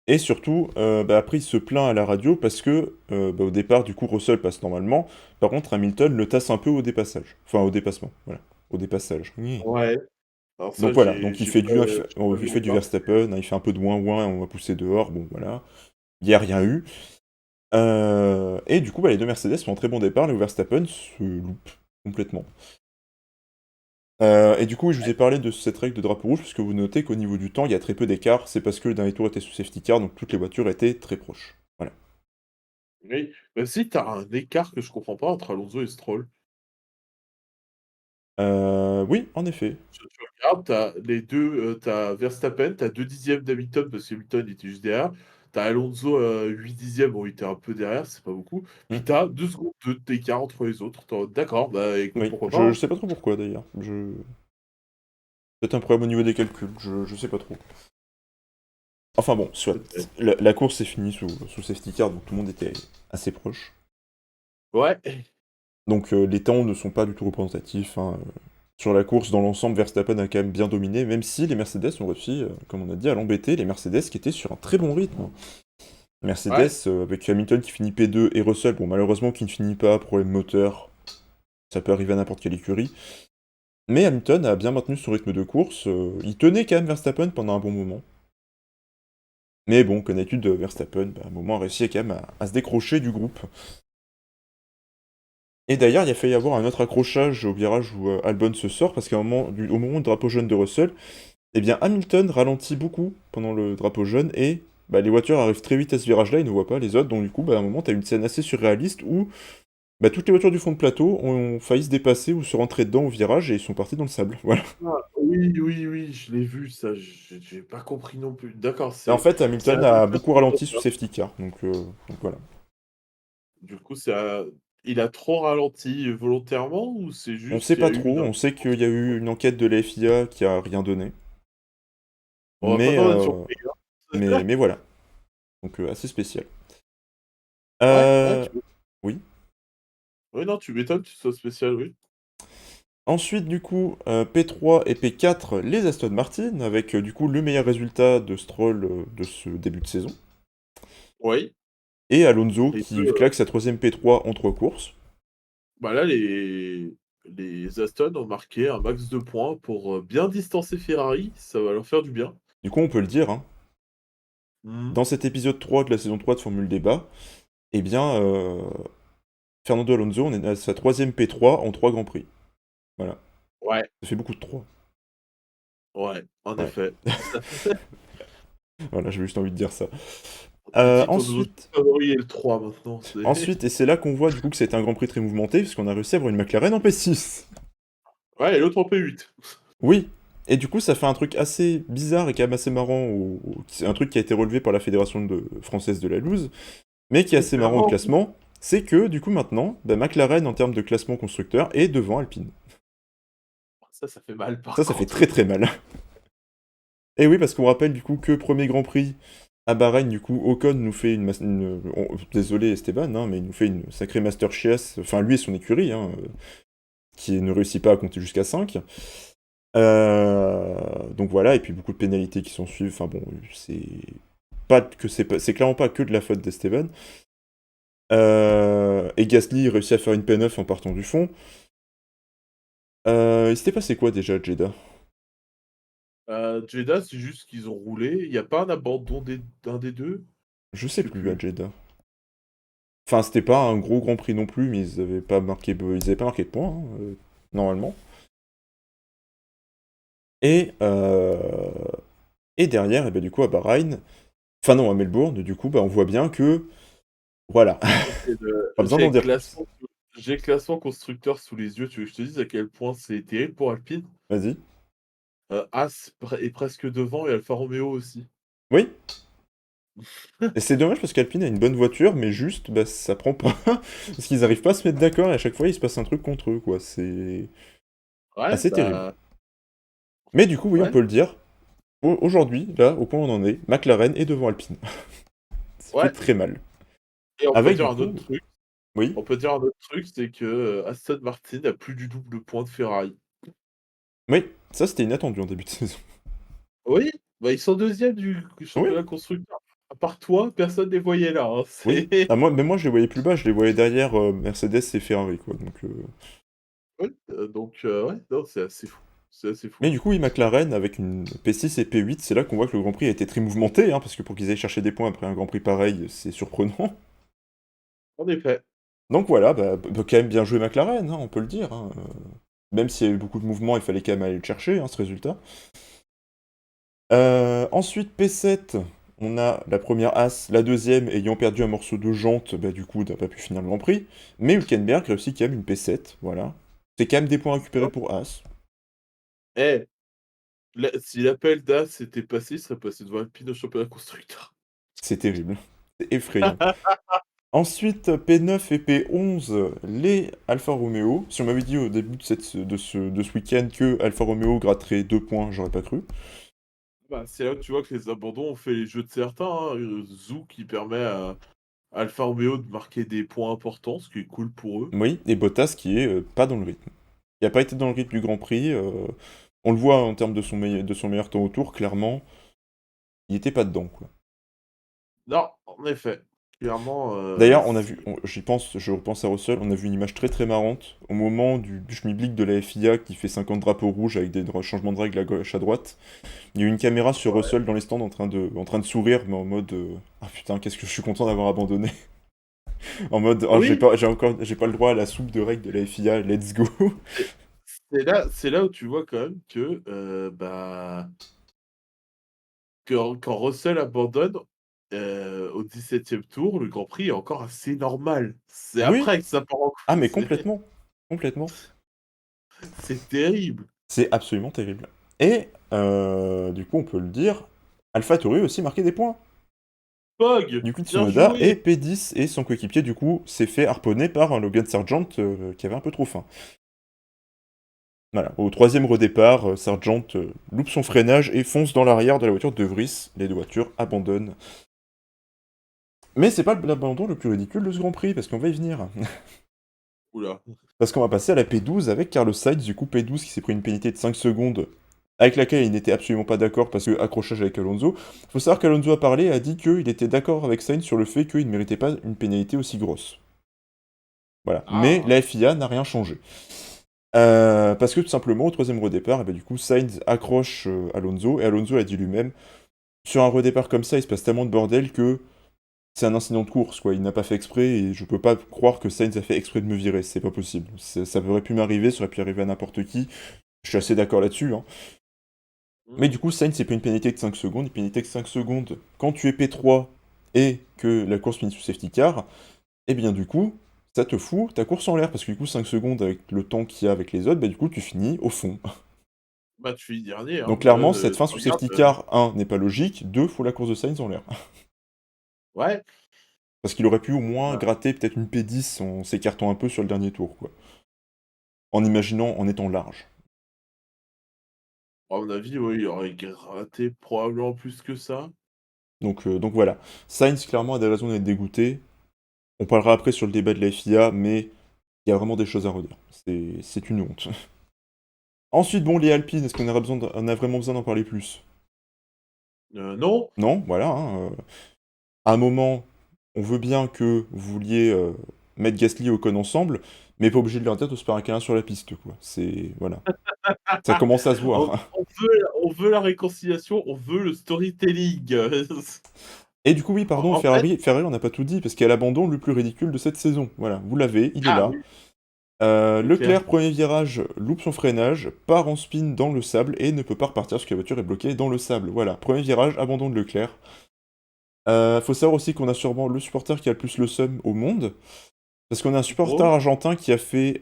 et surtout, après il se plaint à la radio parce que, au départ du coup Russell passe normalement. Par contre Hamilton le tasse un peu au dépassage. Enfin au dépassement, voilà, au dépassage. Ni. Ouais, alors ça, Donc voilà, donc il j'ai fait pas du j'ai pas il vu fait du remarque. Verstappen, hein, il fait un peu de ouin-ouin, on va pousser dehors, bon voilà. Il y a rien eu. Et du coup, bah, les 2 Mercedes font un très bon départ, les Verstappen se loupe complètement. Et du coup, oui, je vous ai parlé de cette règle de drapeau rouge, parce que vous notez qu'au niveau du temps, il y a très peu d'écart. C'est parce que le dernier tour était sous safety car, donc toutes les voitures étaient très proches. Voilà. Oui, même si tu as un écart que je comprends pas entre Alonso et Stroll. Oui, en effet. Tu regardes, tu as les 2, tu as Verstappen, tu as 2 dixièmes d'Hamilton parce qu'Hamilton était juste derrière. Tu as Alonso, 8 dixièmes, bon, il était un peu derrière, c'est pas beaucoup. Puis Hmm. tu as 2 secondes d'écart entre les autres. Tu d'accord, bah, écoute, Oui, pourquoi pas, je hein. sais pas trop pourquoi d'ailleurs. Peut-être un problème au niveau des calculs, je sais pas trop. Enfin bon, soit. Peut-être. La course s'est finie sous safety car, donc tout le monde était assez proche. Ouais, Donc les temps ne sont pas du tout représentatifs, hein. Sur la course, dans l'ensemble, Verstappen a quand même bien dominé, même si les Mercedes ont réussi, comme on a dit, à l'embêter. Les Mercedes qui étaient sur un très bon rythme. Mercedes, ouais. avec Hamilton qui finit P2 et Russell, bon, malheureusement qui ne finit pas, problème moteur, ça peut arriver à n'importe quelle écurie. Mais Hamilton a bien maintenu son rythme de course, il tenait quand même Verstappen pendant un bon moment. Mais bon, comme d'habitude, Verstappen, bah, à un moment, a réussi quand même à se décrocher du groupe. Et d'ailleurs, il a failli y avoir un autre accrochage au virage où Albon se sort, parce qu'à un moment, au moment du drapeau jaune de Russell, eh bien Hamilton ralentit beaucoup pendant le drapeau jaune, et bah, les voitures arrivent très vite à ce virage-là, ils ne voient pas les autres, donc du coup, bah, à un moment, t'as une scène assez surréaliste où bah, toutes les voitures du fond de plateau ont failli se dépasser ou se rentrer dedans au virage, et ils sont partis dans le sable. Voilà. Ah, oui, oui, oui, je l'ai vu ça, j'ai pas compris non plus. D'accord, Et en fait, c'est Hamilton a Hamilton beaucoup qui fait ralenti sous ça. safety car, donc voilà. Du coup, il a trop ralenti volontairement ou c'est On juste sait qu'il y pas a eu une trop, on sait qu'il y a eu incompréhension? une enquête de la FIA qui a rien donné, On va pas mais, t'en être euh, surpris, hein. mais voilà, donc assez spécial. Ouais, ouais, Euh, oui. oui, non, tu m'étonnes que ce soit spécial, oui. Ensuite, du coup, P3 et P4, les Aston Martin, avec du coup le meilleur résultat de Stroll de ce début de saison. Oui, Et Alonso les qui 2, claque sa troisième P3 en 3 courses. bah, là, les Aston ont marqué un max de points pour, bien distancer Ferrari, ça va leur faire du bien. Du coup, on peut le dire, hein, Mmh. dans cet épisode 3 de la saison 3 de Formule Débat, eh bien, Fernando Alonso, on est à sa troisième P3 en 3 Grands Prix. Voilà, Ouais, ça fait beaucoup de 3. ouais, en Ouais, effet. Ça voilà, j'avais juste envie de dire ça. Tu dis ton nouveau Ensuite, favori est le 3 maintenant, c'est et c'est là qu'on voit du coup que c'était un Grand Prix très mouvementé, puisqu'on a réussi à avoir une McLaren en P6. ouais et l'autre en P8. Oui, et du coup, ça fait un truc assez bizarre et quand même assez marrant. C'est un truc qui a été relevé par la Fédération française de la loose, mais qui est assez marrant au Clairement, classement. C'est que, du coup, maintenant, bah, McLaren, en termes de classement constructeur, est devant Alpine. ça fait mal par Ça fait contre. très très mal. Et oui, parce qu'on rappelle, du coup, que premier Grand Prix à Bahreïn, du coup, Ocon nous fait désolé Esteban, hein, mais il nous fait une sacrée master chiasse, enfin, lui et son écurie, hein, qui ne réussit pas à compter jusqu'à 5. Donc voilà, et puis beaucoup de pénalités qui s'en suivent. Enfin bon, c'est clairement pas que de la faute d'Esteban. Et Gasly réussit à faire une P9 en partant du fond. Il s'était passé quoi déjà à Jeddah? Jeddah, c'est juste qu'ils ont roulé. Il y a pas un abandon d'un des 2. Je Je sais sais plus à plus. Jeddah. Enfin, c'était pas un gros Grand Prix non plus, mais ils avaient pas marqué de points, hein, normalement. Et, euh, et derrière, et ben, du coup, à Bahreïn, enfin non, à Melbourne, du coup, bah, on voit bien que, voilà, OK, pas besoin d'en dire plus. j'ai le classement constructeur sous les yeux. Tu veux que je te dise à quel point c'est terrible pour Alpine? Vas-y. Est presque devant et Alfa Romeo aussi. Oui, et c'est dommage parce qu'Alpine a une bonne voiture, mais juste, bah, ça prend pas. Parce qu'ils arrivent pas à se mettre d'accord et à chaque fois il se passe un truc contre eux, quoi. C'est Ouais, assez terrible. bah, Mais du coup, oui, on ouais, peut le dire. Aujourd'hui, là, au point où on en est, McLaren est devant Alpine. Ça fait ouais très mal. et on peut Avec dire du un autre coup, truc oui, c'est que, Aston Martin a plus du double point de Ferrari. Oui, ça c'était inattendu en début de saison. Oui, bah, ils sont 2e du Oui, championnat constructeur. À part toi, personne les voyait là, hein, oui. c'est Ah moi mais moi je les voyais plus bas, je les voyais derrière, Mercedes et Ferrari quoi, donc oui, donc ouais, non, c'est assez fou, c'est assez fou. mais du coup, oui, McLaren avec une P6 et P8, c'est là qu'on voit que le Grand Prix a été très mouvementé, hein, parce que pour qu'ils aillent chercher des points après un Grand Prix pareil, c'est surprenant. En effet. Donc voilà, quand même bien joué McLaren, hein, on peut le dire, hein, même s'il y a eu beaucoup de mouvements, il fallait quand même aller le chercher, hein, ce résultat. Ensuite, P7, on a la première As, la deuxième ayant perdu un morceau de jante, bah, du coup, n'a pas pu finir le Grand Prix. Mais Hülkenberg réussit quand même une P7, voilà. C'est quand même des points récupérés Hop, pour As. eh, là, si l'appel d'As s'était passé, il serait passé devant Alpine au championnat constructeur. C'est terrible. C'est effrayant. Ensuite, P9 et P11, les Alfa Romeo. Si on m'avait dit au début de ce week-end que Alfa Romeo gratterait 2 points, j'aurais pas cru. Bah, c'est là où tu vois que les abandons ont fait les jeux de certains, hein. Zhou qui permet à Alfa Romeo de marquer des points importants, ce qui est cool pour eux. Oui, et Bottas qui est pas dans le rythme. Il a pas été dans le rythme du Grand Prix. On le voit en termes de son meilleur temps au tour, clairement, il était pas dedans, quoi. Non, en effet, clairement, D'ailleurs, on a vu, c'est je repense à Russell, on a vu une image très très marrante au moment du schmilblick de la FIA qui fait 50 drapeaux rouges avec des changements de règles à gauche à droite. Il y a eu une caméra sur ouais. Russell dans les stands en train de sourire, mais en mode ah putain, qu'est-ce que je suis content d'avoir abandonné. En mode oh, Oui, j'ai pas le droit à la soupe de règles de la FIA, let's go. c'est c'est là où tu vois quand même que, bah, quand Russell abandonne, au 17e tour, le Grand Prix est encore assez normal. C'est Oui, après que ça part en ah couille, mais c'est complètement, complètement. c'est terrible. C'est absolument terrible. Et du coup, on peut le dire, AlphaTauri a aussi marqué des points. Pog, Du coup, bien Tsunoda et joué! P10 et son coéquipier, du coup, s'est fait harponner par un Logan Sargent qui avait un peu trop faim. Voilà, au troisième redépart, Sargent loupe son freinage et fonce dans l'arrière de la voiture de Vries. Les deux voitures abandonnent. Mais c'est pas l'abandon le plus ridicule de ce Grand Prix, parce qu'on va y venir. Ouh là. Parce qu'on va passer à la P12 avec Carlos Sainz, du coup P12 qui s'est pris une pénalité de 5 secondes, avec laquelle il n'était absolument pas d'accord parce que accrochage avec Alonso. Faut savoir qu'Alonso a parlé et a dit qu'il était d'accord avec Sainz sur le fait qu'il ne méritait pas une pénalité aussi grosse. Voilà. Mais Ah! la FIA n'a rien changé. Parce que tout simplement, au troisième redépart, et ben, du coup, Sainz accroche Alonso, et Alonso a dit lui-même, sur un redépart comme ça, il se passe tellement de bordel que c'est un incident de course, quoi. Il n'a pas fait exprès, et je peux pas croire que Sainz a fait exprès de me virer, c'est pas possible. Ça aurait pu m'arriver, ça aurait pu arriver à n'importe qui, je suis assez d'accord là-dessus, hein. Mais Mmh. du coup, Sainz, c'est pas une pénalité de 5 secondes, une pénalité de 5 secondes quand tu es P3 et que la course finit sous safety car, et bien du coup, ça te fout ta course en l'air, parce que du coup, 5 secondes avec le temps qu'il y a avec les autres, bah du coup, tu finis au fond. Bah, tu finis dernier, hein. Donc clairement, cette Tu fin sous regardes, safety car, 1, n'est pas logique, 2, faut la course de Sainz en l'air. ouais, Parce qu'il aurait pu au moins bah, gratter peut-être une P10 en s'écartant un peu sur le dernier tour, quoi. En imaginant, en étant large. à mon avis, oui, il aurait gratté probablement plus que ça. Donc voilà. Sainz, clairement, a des raisons d'être dégoûté. On parlera après sur le débat de la FIA, mais il y a vraiment des choses à redire. C'est une honte. Ensuite, bon, les Alpines, est-ce on a vraiment besoin d'en parler plus? Non, Non, voilà, hein, à un moment, on veut bien que vous vouliez mettre Gasly et Ocon ensemble, mais pas obligé de leur dire de se faire un câlin sur la piste, quoi. C'est... Voilà. Ça commence à se on voir. on veut la réconciliation, on veut le storytelling. Et du coup, oui, En pardon, en fait Ferrari, on n'a pas tout dit, parce qu'il y a l'abandon le plus ridicule de cette saison. Voilà, vous l'avez, il est ah là. oui, Leclerc. Leclerc, premier virage, loupe son freinage, part en spin dans le sable et ne peut pas repartir parce que la voiture est bloquée dans le sable. Voilà, premier virage, abandon de Leclerc. Faut savoir aussi qu'on a sûrement le supporter qui a le plus le seum au monde, parce qu'on a un supporter Oh. argentin qui a fait,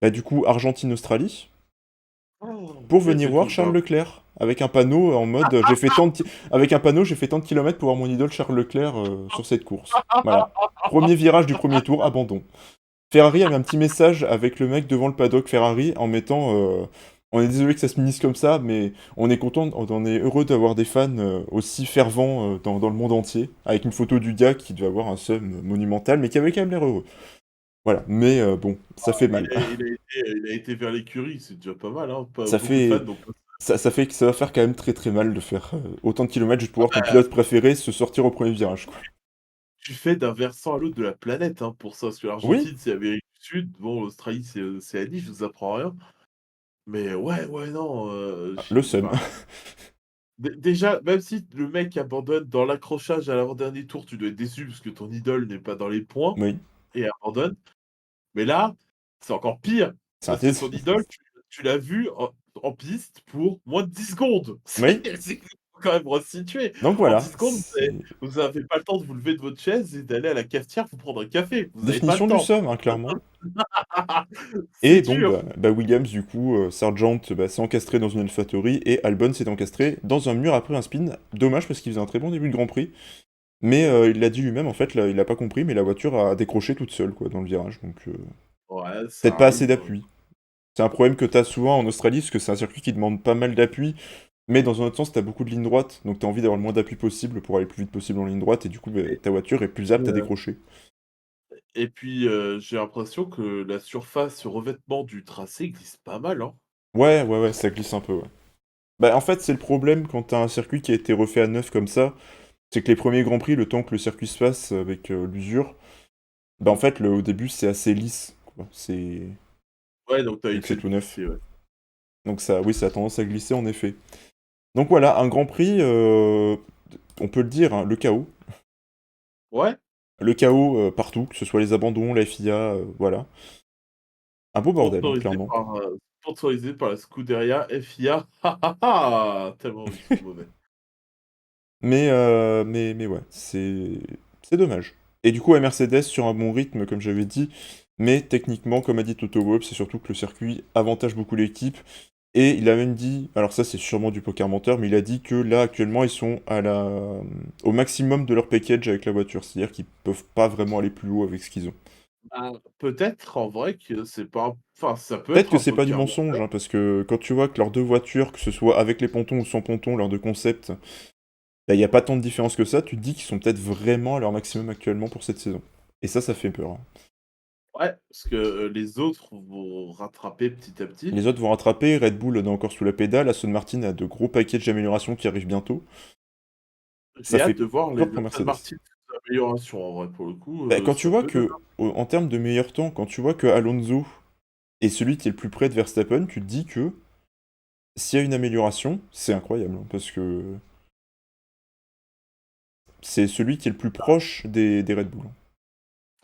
bah, du coup, Argentine-Australie, Oh, pour il a venir fait tout voir le Charles temps. Leclerc, avec un panneau en mode, avec un panneau, j'ai fait tant de kilomètres pour voir mon idole Charles Leclerc sur cette course. Voilà. Premier virage du premier tour, abandon. Ferrari avait un petit message avec le mec devant le paddock Ferrari en mettant on est désolé que ça se finisse comme ça, mais on est content, on est heureux d'avoir des fans aussi fervents dans le monde entier, avec une photo du gars qui devait avoir un seum monumental, mais qui avait quand même l'air heureux. Voilà, mais bon, ça fait mal. Il a été vers l'écurie, c'est déjà pas mal, hein. Pas Ça beaucoup de fans fait donc ça fait que ça va faire quand même très, très mal de faire, autant de kilomètres juste pour ah voir ton bah, pilote préféré se sortir au premier virage, quoi. tu fais d'un versant à l'autre de la planète, hein, pour ça. Parce que Oui, l'Argentine, c'est Amérique du Sud, bon, l'Australie, c'est Asie, je vous apprends rien. Mais ouais, ouais, non, le j'ai seum. enfin, déjà, même si le mec abandonne dans l'accrochage à l'avant-dernier tour, tu dois être déçu parce que ton idole n'est pas dans les points Oui, et abandonne. Mais là, c'est encore pire c'est un parce que test. ton idole, tu l'as vu en piste pour moins de 10 secondes. Oui, C'est faut quand même resituer. donc En voilà, 10 secondes, c'est vous avez pas le temps de vous lever de votre chaise et d'aller à la cafetière vous prendre un café. Vous avez pas le définition du temps. seum, hein, clairement. C'est Et bon, dur. bah Williams, du coup, Sargent bah, s'est encastré dans une AlphaTauri et Albon s'est encastré dans un mur après un spin. Dommage parce qu'il faisait un très bon début de Grand Prix. Mais il l'a dit lui-même, en fait, là, il a pas compris, mais la voiture a décroché toute seule, quoi, dans le virage. Donc, Ouais, peut-être ça pas assez arrive, d'appui. C'est un problème que t'as souvent en Australie, parce que c'est un circuit qui demande pas mal d'appui. Mais dans un autre sens, t'as beaucoup de lignes droites, donc t'as envie d'avoir le moins d'appui possible pour aller le plus vite possible en ligne droite, et du coup, bah, et ta voiture est plus apte à puis, décrocher. j'ai l'impression que la surface, ce revêtement du tracé glisse pas mal, hein. Ouais, ouais, ouais, ça glisse un peu, ouais. Bah, en fait, c'est le problème quand t'as un circuit qui a été refait à neuf comme ça, c'est que les premiers Grands Prix, le temps que le circuit se fasse avec l'usure, bah en Mmh. fait, au début, c'est assez lisse, quoi. C'est... Ouais, donc tu as Vu que c'est évité de tout neuf. glisser, ouais. Donc ça, oui, ça a tendance à glisser, en effet. Donc voilà, un Grand Prix, on peut le dire, hein, le chaos. Ouais, Le chaos partout, que ce soit les abandons, la FIA, voilà. Un beau bordel, hein, sponsorisé clairement. par, sponsorisé par la Scuderia FIA. Tellement ils sont mauvais. Mais ouais, c'est dommage. Et du coup, à Mercedes sur un bon rythme, comme j'avais dit, mais techniquement, comme a dit Toto Wolff, c'est surtout que le circuit avantage beaucoup l'équipe. Et il a même dit, alors ça c'est sûrement du poker menteur, mais il a dit que là actuellement ils sont au maximum de leur package avec la voiture, c'est-à-dire qu'ils peuvent pas vraiment aller plus haut avec ce qu'ils ont. Bah, peut-être en vrai que c'est pas enfin, ça peut Peut-être être que un c'est pas du poker mensonge, menteur. hein, parce que quand tu vois que leurs deux voitures, que ce soit avec les pontons ou sans pontons, leurs deux concepts, bah, il n'y a pas tant de différence que ça, tu te dis qu'ils sont peut-être vraiment à leur maximum actuellement pour cette saison. Et ça fait peur, hein. Ouais, parce que, les autres vont rattraper petit à petit. Les autres vont rattraper, Red Bull en est encore sous la pédale, Aston Martin a de gros packages d'amélioration qui arrivent bientôt. Ça J'ai hâte fait de voir les peur pour Aston Mercedes. Martin amélioration en vrai pour le coup, Bah, quand tu ça vois peut donner que, en termes de meilleur temps, quand tu vois que Alonso est celui qui est le plus près de Verstappen, tu te dis que s'il y a une amélioration, c'est incroyable, hein, parce que c'est celui qui est le plus proche des Red Bull, hein.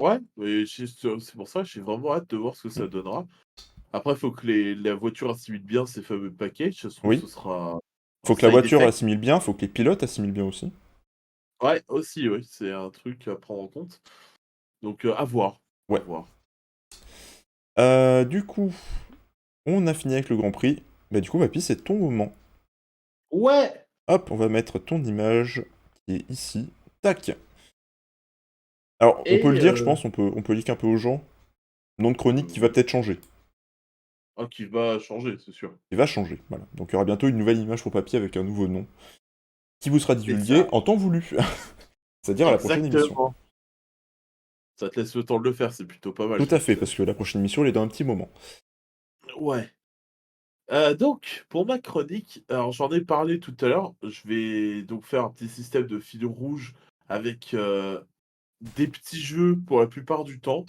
ouais, mais c'est pour ça que j'ai vraiment hâte de voir ce que Mm. ça donnera. Après, il faut que la voiture assimile bien ces fameux packages. Ça se trouve, Oui, ce sera un faut que la side voiture effect. assimile bien, faut que les pilotes assimilent bien aussi. Ouais, aussi, oui, c'est un truc à prendre en compte. Donc, à voir, à Ouais. voir. Du coup, on a fini avec le Grand Prix. Bah du coup, Papy, c'est ton moment. Ouais! Hop, on va mettre ton image qui est ici. Tac. Alors, on peut le Et dire, je pense, on peut leak un peu aux gens. Nom de chronique qui va oui. peut-être changer. Ah, qui va changer, c'est sûr. Il va changer, voilà. Donc il y aura bientôt une nouvelle image pour papier avec un nouveau nom, qui vous sera C'est divulgué ça, en temps voulu. C'est-à-dire à la prochaine émission. exactement. Ça te laisse le temps de le faire, c'est plutôt pas mal, Tout je à trouve fait, ça. parce que la prochaine émission, elle est dans un petit moment. Ouais. Donc, pour ma chronique, alors j'en ai parlé tout à l'heure, je vais donc faire un petit système de fil rouge avec, des petits jeux pour la plupart du temps,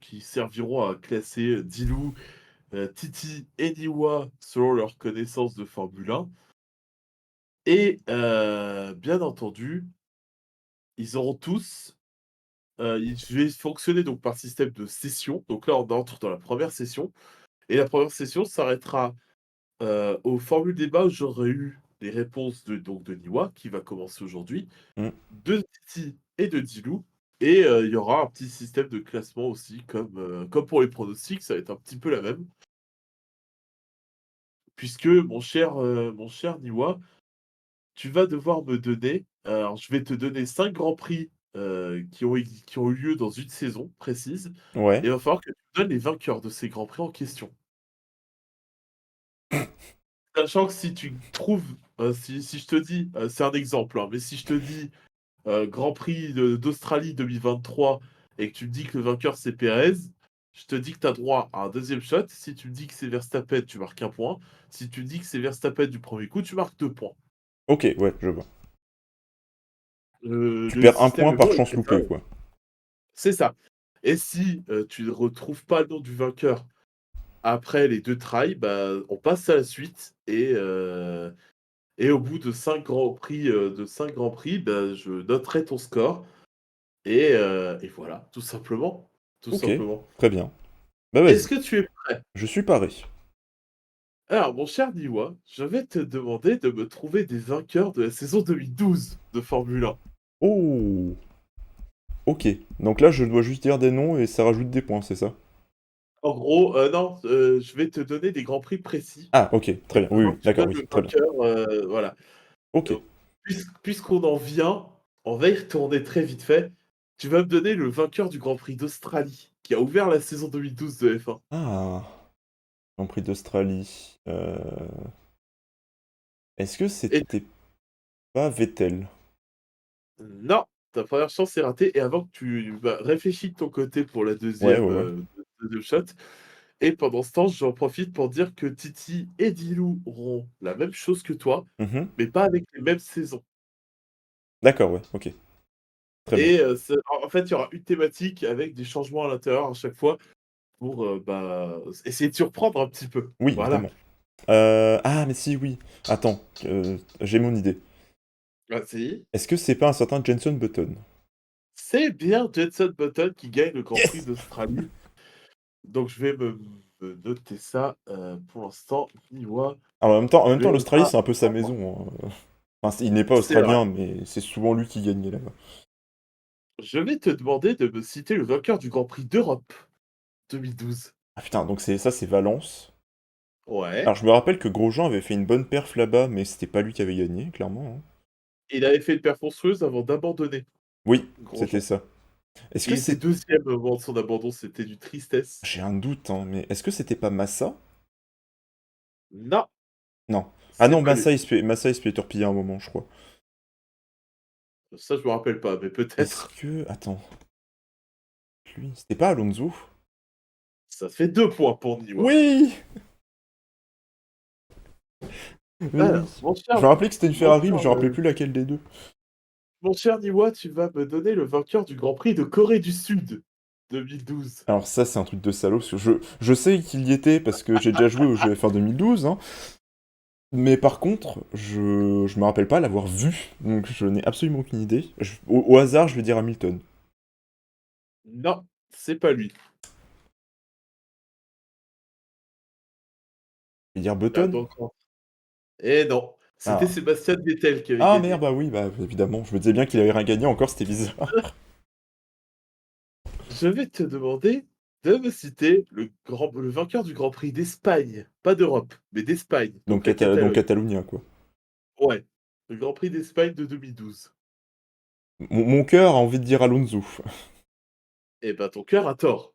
qui serviront à classer Dillou, Titi et Niwa selon leur connaissance de Formule 1 et bien entendu, ils auront tous, je vais fonctionner donc par système de session. Donc là, on entre dans la première session et la première session s'arrêtera au formule débat, j'aurais eu les réponses de Niwa, qui va commencer aujourd'hui, Hmm. de Titi et de Dillou et il y aura un petit système de classement aussi comme pour les pronostics, ça va être un petit peu la même. Puisque mon cher Niwa, tu vas devoir me donner alors je vais te donner 5 grands prix, qui ont eu lieu dans une saison précise et Ouais. il va falloir que tu me donnes les vainqueurs de ces grands prix en question. Sachant que si tu trouves, si je te dis, c'est un exemple, hein, mais si je te dis, Grand Prix d'Australie 2023 et que tu me dis que le vainqueur c'est Pérez, je te dis que tu as droit à un deuxième shot. Si tu me dis que c'est Verstappen, tu marques 1 point. Si tu dis que c'est Verstappen du premier coup, tu marques 2 points. Ok, ouais, je vois. Tu Le perds un système point est par bon, il chance fait ça. loupée, quoi. C'est ça. Et si, tu ne retrouves pas le nom du vainqueur après les 2 tries, bah, on passe à la suite et au bout de 5 grands prix, bah, je noterai ton score et voilà, tout simplement, tout Ok, simplement. très bien. Bah Est-ce vas-y, que tu es prêt? je suis paré. Alors, mon cher Niwa, je vais te demander de me trouver des vainqueurs de la saison 2012 de Formule 1. Oh, ok. Donc là, je dois juste dire des noms et ça rajoute des points, c'est ça? En gros, non, je vais te donner des grands prix précis Ah, ok, et très il bien. va Oui, falloir oui, que tu d'accord, donnes oui, le très bien. vainqueur, voilà. Ok. Donc, puisqu'on en vient, on va y retourner très vite fait. Tu vas me donner le vainqueur du Grand Prix d'Australie, qui a ouvert la saison 2012 de F1. Ah, Grand Prix d'Australie. Est-ce que Et c'était pas Vettel? non, ta première chance est ratée. Et avant que tu réfléchis de ton côté pour la Ouais, deuxième, ouais, ouais. deuxième shot. Et pendant ce temps, j'en profite pour dire que Titi et Dilou auront la même chose que toi, Mhm. mais pas avec les mêmes saisons. D'accord, ouais, ok. Très bien. Et en fait, il y aura une thématique avec des changements à l'intérieur à chaque fois pour bah, essayer de surprendre un petit peu. Oui, Voilà. évidemment. Ah, mais si, oui. Attends, j'ai mon idée. Vas-y. Est-ce que c'est pas un certain Jenson Button? C'est bien Jenson Button qui gagne le Grand Prix Yes! d'Australie. Donc je vais me noter ça pour l'instant. Niwa Alors, en même temps, l'Australie, verra. c'est un peu sa maison, hein. Enfin, il n'est pas C'est vrai. australien, mais c'est souvent lui qui gagnait là-bas. Je vais te demander de me citer le vainqueur du Grand Prix d'Europe 2012. Ah putain, donc c'est Valence. Alors, Ouais. je me rappelle que Grosjean avait fait une bonne perf là-bas, mais c'était pas lui qui avait gagné, clairement, hein. Il avait fait une paire monstrueuse avant d'abandonner, Oui, c'était Grosjean. ça. Est-ce que Il était c'est... deuxième au moment de son abandon, c'était d'une tristesse. J'ai un doute, hein, mais est-ce que c'était pas Massa? Non, Non. Ah c'est non, pas lui. Massa, il se fait torpiller à un moment, je crois. Ça, je me rappelle pas, mais Est-ce peut-être. que... Attends. Lui, c'était pas Alonso? Ça fait 2 points pour Niwa. Oui! Mais oui. Alors, Je me rappelais que c'était une mon Ferrari, mais cher, je me rappelais plus laquelle des deux. mon cher Niwa, tu vas me donner le vainqueur du Grand Prix de Corée du Sud 2012. Alors ça, c'est un truc de salaud, parce que je sais qu'il y était, parce que j'ai déjà joué au jeu F1 2012, hein, mais par contre, je me rappelle pas l'avoir vu, donc je n'ai absolument aucune idée. Au hasard, je vais dire Hamilton. Non, c'est pas lui. Je vais dire Ah, Button? donc, eh non, c'était Ah. Sébastien Vettel qui avait Ah merde, gagné. bah oui, bah évidemment, je me disais bien qu'il avait rien gagné encore, c'était bizarre. Je vais te demander de me citer le vainqueur du Grand Prix d'Espagne, pas d'Europe, mais d'Espagne, Donc, donc la Donc Catalogne. Catalunya, quoi. Ouais, le Grand Prix d'Espagne de 2012. Mon cœur a envie de dire Alonso. Eh ben, ton cœur a tort.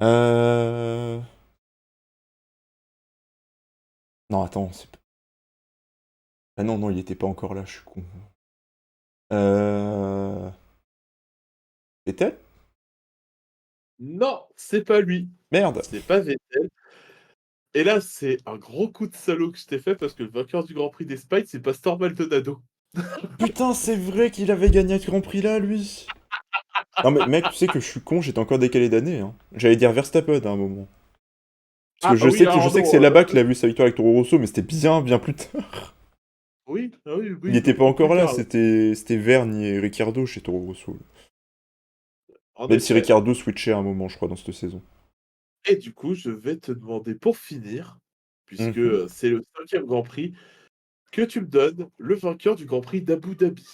Euh... Non, attends, c'est... Ah non, non, il était pas encore là, je suis con. Euh... Vettel? Non, c'est pas lui. Merde! C'est pas Vettel. Et là, c'est un gros coup de salaud que je t'ai fait parce que le vainqueur du Grand Prix d'Espagne, c'est Pastor Maldonado. Putain, c'est vrai qu'il avait gagné ce Grand Prix là, lui! Non mais mec, tu sais que je suis con, j'étais encore décalé d'année, hein. J'allais dire Verstappen à un moment. Parce Ah que ah oui, je alors sais que non, c'est là-bas qu'il a vu sa victoire avec Toro Rosso, mais c'était bien, bien plus tard. oui, ah oui, Il oui, était pas beaucoup plus encore là, tard. c'était Vergne et Ricciardo chez Toro Rosso. En Même si effet. Ricciardo switchait à un moment, je crois, dans cette saison. Et du coup, je vais te demander pour finir, puisque Mhm. c'est le cinquième Grand Prix, que tu me donnes le vainqueur du Grand Prix d'Abu Dhabi.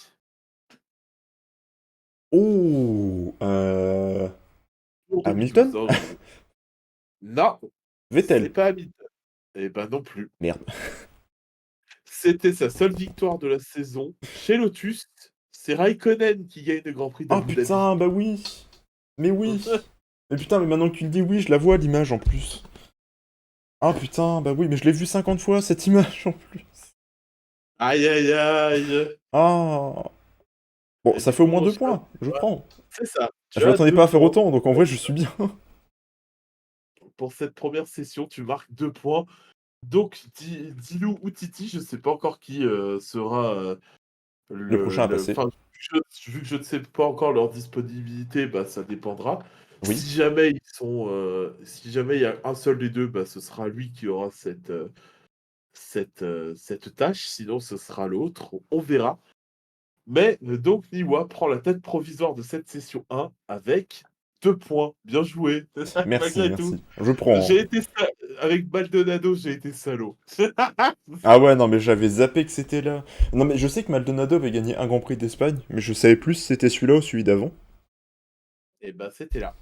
Oh, Pour 2012, Hamilton? hein, non, c'est Vettel. pas Hamilton. Eh ben non plus. Merde. C'était sa seule victoire de la saison. Chez Lotus, c'est Raikkonen qui gagne le Grand Prix Ah d'Abu Dhabi. putain, bah oui. Mais oui. Mais putain, mais maintenant que tu le dis, oui, je la vois l'image en plus. Ah putain, bah oui, mais je l'ai vu 50 fois cette image en plus. Aïe aïe aïe. Ah. Bon, Et ça du fait au coup, moins mon 2 cher, points, je prends. c'est ça, tu Je as m'attendais 2 pas à faire points autant, donc en vrai, je suis bien. pour cette première session, tu marques 2 points. Donc Dilou ou Titi, je sais pas encore qui, sera, Le prochain à le passer. enfin, vu que je ne sais pas encore leur disponibilité, bah, ça dépendra. Oui. Si jamais il y a un seul des 2, bah, ce sera lui qui aura cette tâche, sinon ce sera l'autre, on verra. Mais donc Niwa prend la tête provisoire de cette session 1 avec 2 points. Bien joué, Merci, malgré tout. merci. Je prends, J'ai hein. été sa Avec Maldonado, j'ai été salaud. Ah ouais, non, mais j'avais zappé que c'était là. Non, mais je sais que Maldonado avait gagné un Grand Prix d'Espagne, mais je savais plus si c'était celui-là ou celui d'avant. Et bah, c'était là.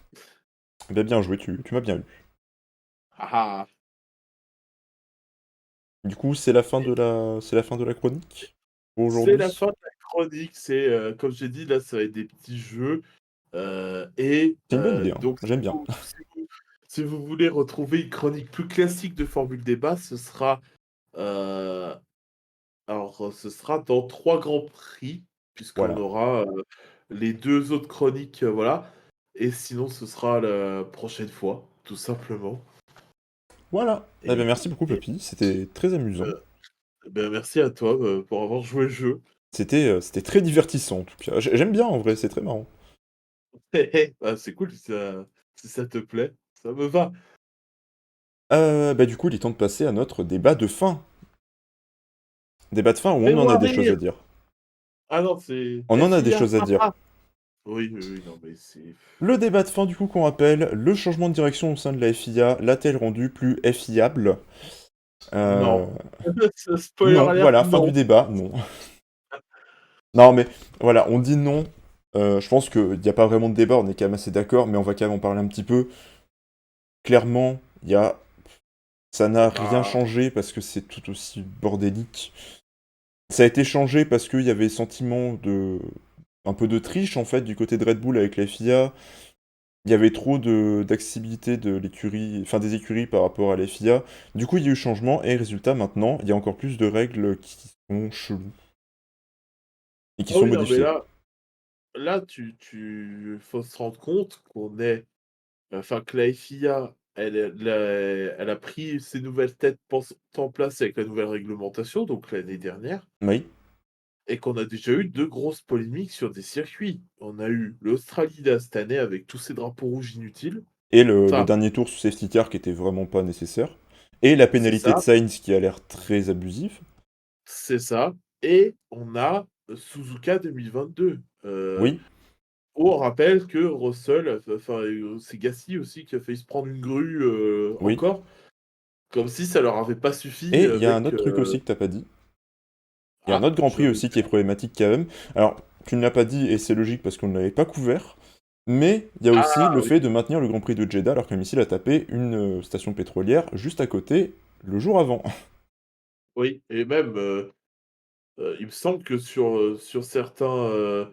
Bah, bien joué, tu m'as bien eu. Ah ah. Du coup, c'est la fin de la chronique pour C'est la aujourd'hui. fin de la chronique, comme j'ai dit, là, ça va être des petits jeux, C'est une bonne idée, hein. donc J'aime bien. si vous voulez retrouver une chronique plus classique de Formule Débat, heu, ce sera dans 3 grands prix, puisqu'on Voilà. aura, les 2 autres chroniques, voilà, et sinon ce sera la prochaine fois, tout simplement. Voilà. Eh ben, et merci beaucoup, et Papy. C'était très amusant. merci à toi, pour avoir joué le jeu. C'était très divertissant, en tout cas. J'aime bien, en vrai, c'est très marrant. Bah, c'est cool si ça te plaît, ça me va. Bah, du coup, il est temps de passer à notre débat de fin. Débat de fin où on en a Fais-moi des choses rire! à dire. Ah non, c'est On en a des FIA, choses à dire. Oui, oui, oui, non, mais c'est Le débat de fin, du coup, qu'on rappelle, le changement de direction au sein de la FIA l'a-t-elle rendu plus FIable? non. Euh, Spoiler Non, alert, voilà, fin du non. débat, non. Non, mais voilà, on dit non. Je pense qu'il n'y a pas vraiment de débat, on est quand même assez d'accord, mais on va quand même en parler un petit peu. Clairement, ça n'a rien Bah, changé parce que c'est tout aussi bordélique. Ça a été changé parce qu'il y avait sentiment de un peu de triche en fait du côté de Red Bull avec la FIA. Il y avait trop de d'accessibilité de l'écurie, enfin des écuries par rapport à la FIA. Du coup, il y a eu changement et résultat maintenant, il y a encore plus de règles qui sont cheloues et qui ah sont oui, non, mais modifiées. là, faut se rendre compte que la FIA, elle a pris ses nouvelles têtes en place avec la nouvelle réglementation, donc l'année dernière, Oui. et qu'on a déjà eu 2 grosses polémiques sur des circuits. On a eu l'Australie là, cette année avec tous ces drapeaux rouges inutiles. Et le Enfin, dernier tour sous safety car qui était vraiment pas nécessaire. Et la c'est pénalité de ça, Sainz qui a l'air très abusive. c'est ça, et on a Suzuka 2022, Oui, où on rappelle que Russell, c'est Gasly aussi qui a failli se prendre une grue, oui. encore, comme si ça leur avait pas suffi Et il y a un avec, autre truc aussi que t'as pas dit. Il y a un ah, autre Grand je Prix veux aussi qui est bien. problématique quand même. Alors, tu ne l'as pas dit et c'est logique parce qu'on ne l'avait pas couvert. Mais il y a aussi Ah le oui, fait de maintenir le Grand Prix de Jeddah alors qu'un missile a tapé une station pétrolière juste à côté le jour avant. oui, et même, il me semble que sur certains,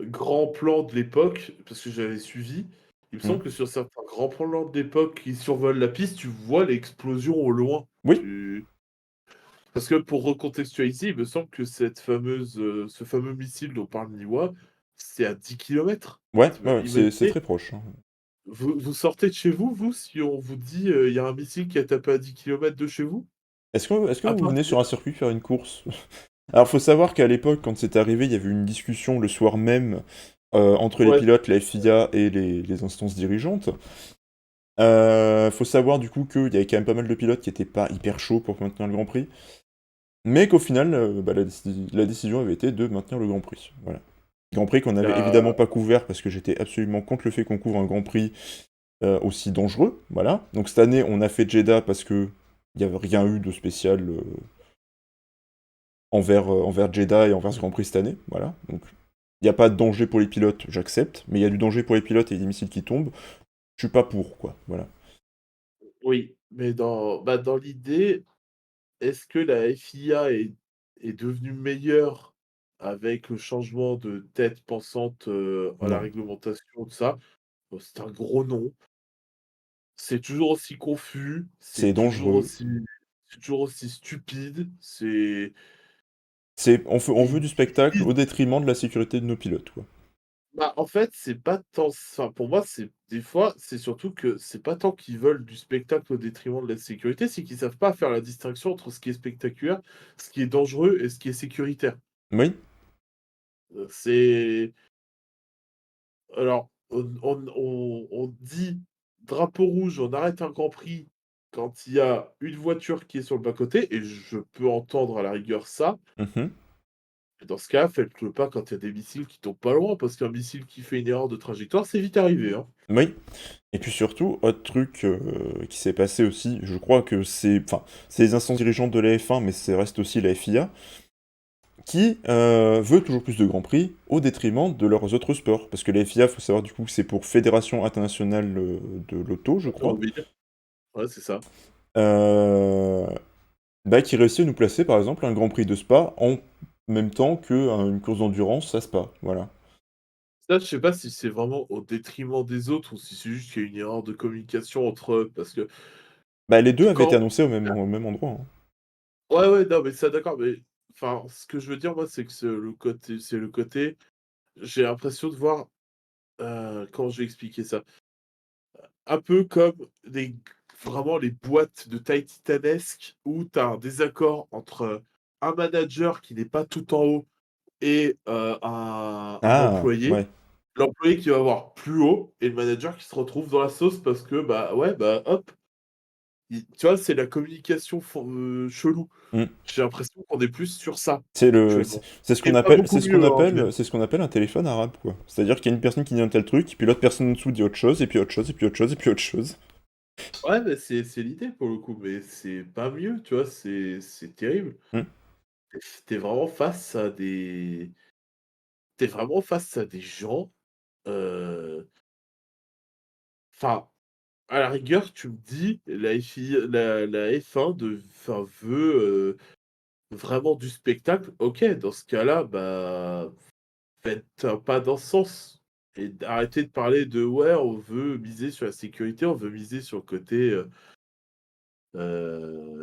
grands plans de l'époque, parce que j'avais suivi, il me Hmm. semble que sur certains grands plans de l'époque qui survolent la piste, tu vois l'explosion au loin. Oui, Tu Parce que pour recontextualiser, il me semble que ce fameux missile dont parle Niwa, c'est à 10 kilomètres. ouais, ouais, ouais, c'est Imaginez, très proche, hein. vous sortez de chez vous, si on vous dit, il y a un missile qui a tapé à 10 kilomètres de chez vous? Est-ce que À vous venez partir sur un circuit faire une course? Alors, faut savoir qu'à l'époque, quand c'est arrivé, il y avait eu une discussion le soir même entre les Ouais, pilotes, la FIA et les instances dirigeantes. Faut savoir du coup qu'il y avait quand même pas mal de pilotes qui étaient pas hyper chauds pour maintenir le Grand Prix, mais qu'au final, bah, la décision avait été de maintenir le Grand Prix. Voilà. Grand Prix qu'on n'avait évidemment la pas couvert parce que j'étais absolument contre le fait qu'on couvre un Grand Prix aussi dangereux. Voilà. Donc cette année, on a fait Jeddah parce que il n'y avait rien eu de spécial envers Jeddah et envers ce Grand Prix cette année. Voilà. Donc il n'y a pas de danger pour les pilotes, j'accepte, mais il y a du danger pour les pilotes et des missiles qui tombent. Je suis pas pour, quoi. Voilà. Oui, mais dans l'idée, est-ce que la FIA est devenue meilleure avec le changement de tête pensante, à la Non. réglementation, tout ça? C'est un gros non. C'est toujours aussi confus, C'est dangereux. c'est toujours aussi stupide, c'est On veut Ils du spectacle disent au détriment de la sécurité de nos pilotes, quoi. bah, en fait, c'est pas tant enfin, pour moi, c'est des fois, c'est surtout que c'est pas tant qu'ils veulent du spectacle au détriment de la sécurité, c'est qu'ils savent pas faire la distinction entre ce qui est spectaculaire, ce qui est dangereux et ce qui est sécuritaire. Oui. C'est alors, on dit: «Drapeau rouge, on arrête un Grand Prix» quand il y a une voiture qui est sur le bas-côté et je peux entendre à la rigueur ça. Mmh. Dans ce cas, faites-le pas quand il y a des missiles qui tombent pas loin, parce qu'un missile qui fait une erreur de trajectoire, c'est vite arrivé, hein. Oui. Et puis surtout, autre truc, qui s'est passé aussi, je crois que c'est les instances dirigeantes de la F1, mais c'est reste aussi la FIA, qui, veut toujours plus de grands prix au détriment de leurs autres sports. Parce que la FIA, faut savoir du coup que c'est pour Fédération internationale, de l'auto, je crois, Automobile. Ouais, c'est ça. heu, bah, qui réussit à nous placer par exemple un Grand Prix de Spa en même temps qu'une course d'endurance à Spa, voilà. Ça, je sais pas si c'est vraiment au détriment des autres ou si c'est juste qu'il y a une erreur de communication entre eux, parce que Bah, les 2 avaient été quand annoncés au même endroit, hein. ouais, ouais, non, mais ça d'accord, mais enfin, ce que je veux dire, moi, c'est que c'est le côté j'ai l'impression de voir, comment je vais expliquer ça? Un peu comme des vraiment les boîtes de taille titanesque où tu as un désaccord entre un manager qui n'est pas tout en haut et un Ah! employé. Ouais. L'employé qui va voir plus haut et le manager qui se retrouve dans la sauce parce que, bah, ouais, bah, hop, il tu vois, c'est la communication chelou. Mmh. J'ai l'impression qu'on est plus sur ça C'est actuellement ce qu'on et pas appelle beaucoup mieux, hein, je vais c'est ce qu'on appelle un téléphone arabe, quoi. C'est-à-dire qu'il y a une personne qui dit un tel truc, et puis l'autre personne en dessous dit autre chose, et puis autre chose, et puis autre chose, et puis autre chose. ouais, mais c'est l'idée pour le coup, mais c'est pas mieux, tu vois? C'est terrible. Mmh. Tu vraiment face à des tu vraiment face à des gens, heu, enfin, à la rigueur, tu me dis la F1 veut, vraiment du spectacle. OK, dans ce cas-là, bah, faites un pas dans ce sens et arrêtez de parler de: «Ouais, on veut miser sur la sécurité, on veut miser sur le côté,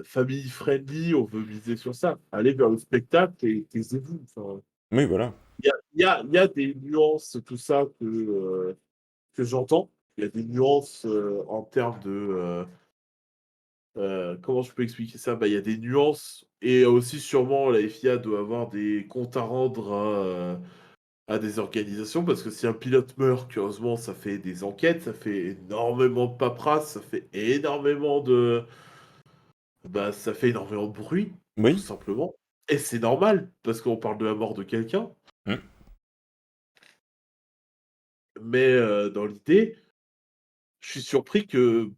family friendly, on veut miser sur ça». Allez vers le spectacle et taisez-vous, enfin. Oui, voilà. Il y a des nuances, tout ça que j'entends. Il y a des nuances, en termes de, comment je peux expliquer ça? Bah, il y a des nuances et aussi sûrement la FIA doit avoir des comptes à rendre à des organisations parce que si un pilote meurt, curieusement, ça fait des enquêtes, ça fait énormément de paperasse, ça fait énormément de bah, ça fait énormément de bruit, tout Oui. simplement et c'est normal parce qu'on parle de la mort de quelqu'un, Mmh. mais dans l'idée, je suis surpris que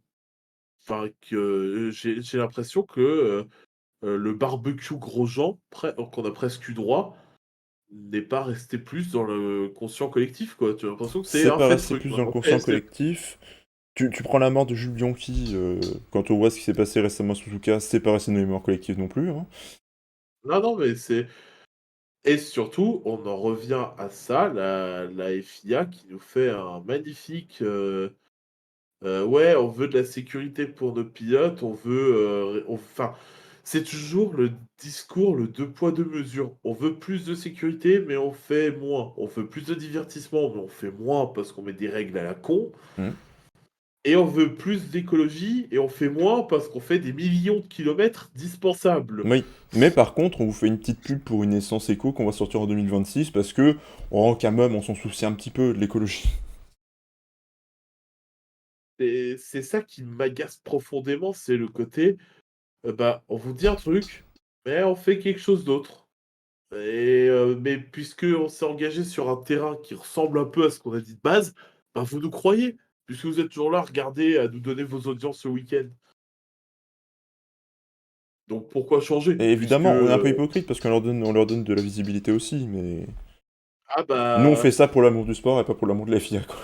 enfin que j'ai l'impression que, le barbecue Grosjean, qu'on a presque eu droit, n'est pas resté plus dans le conscient collectif, quoi. Tu as l'impression que c'est C'est un fait de passé truc plus dans le maintenant. conscient collectif. Tu prends la mort de Jules Bianchi, quand on voit ce qui s'est passé récemment à Suzuka, c'est pas resté dans les mémoires collectives non plus, hein. Non, non, mais c'est et surtout, on en revient à ça, la FIA qui nous fait un magnifique, ouais, on veut de la sécurité pour nos pilotes, on veut, enfin, c'est toujours le discours, le 2 poids 2 mesures. On veut plus de sécurité, mais on fait moins. On veut plus de divertissement, mais on fait moins parce qu'on met des règles à la con. Mmh. Et on veut plus d'écologie et on fait moins parce qu'on fait des millions de kilomètres dispensables. Oui. Mais par contre, on vous fait une petite pub pour une essence éco qu'on va sortir en 2026 parce que, oh, quand même, on s'en soucie un petit peu de l'écologie. Et c'est ça qui m'agace profondément, c'est le côté, bah, on vous dit un truc, mais on fait quelque chose d'autre. Mais puisque on s'est engagé sur un terrain qui ressemble un peu à ce qu'on a dit de base, bah, vous nous croyez, puisque vous êtes toujours là à regarder, à nous donner vos audiences ce week-end. Donc pourquoi changer? Et Puisque, évidemment, on est un peu hypocrite parce on leur donne de la visibilité aussi, mais ah nous, on fait bah, ça pour l'amour du sport et pas pour l'amour de la FIA, quoi,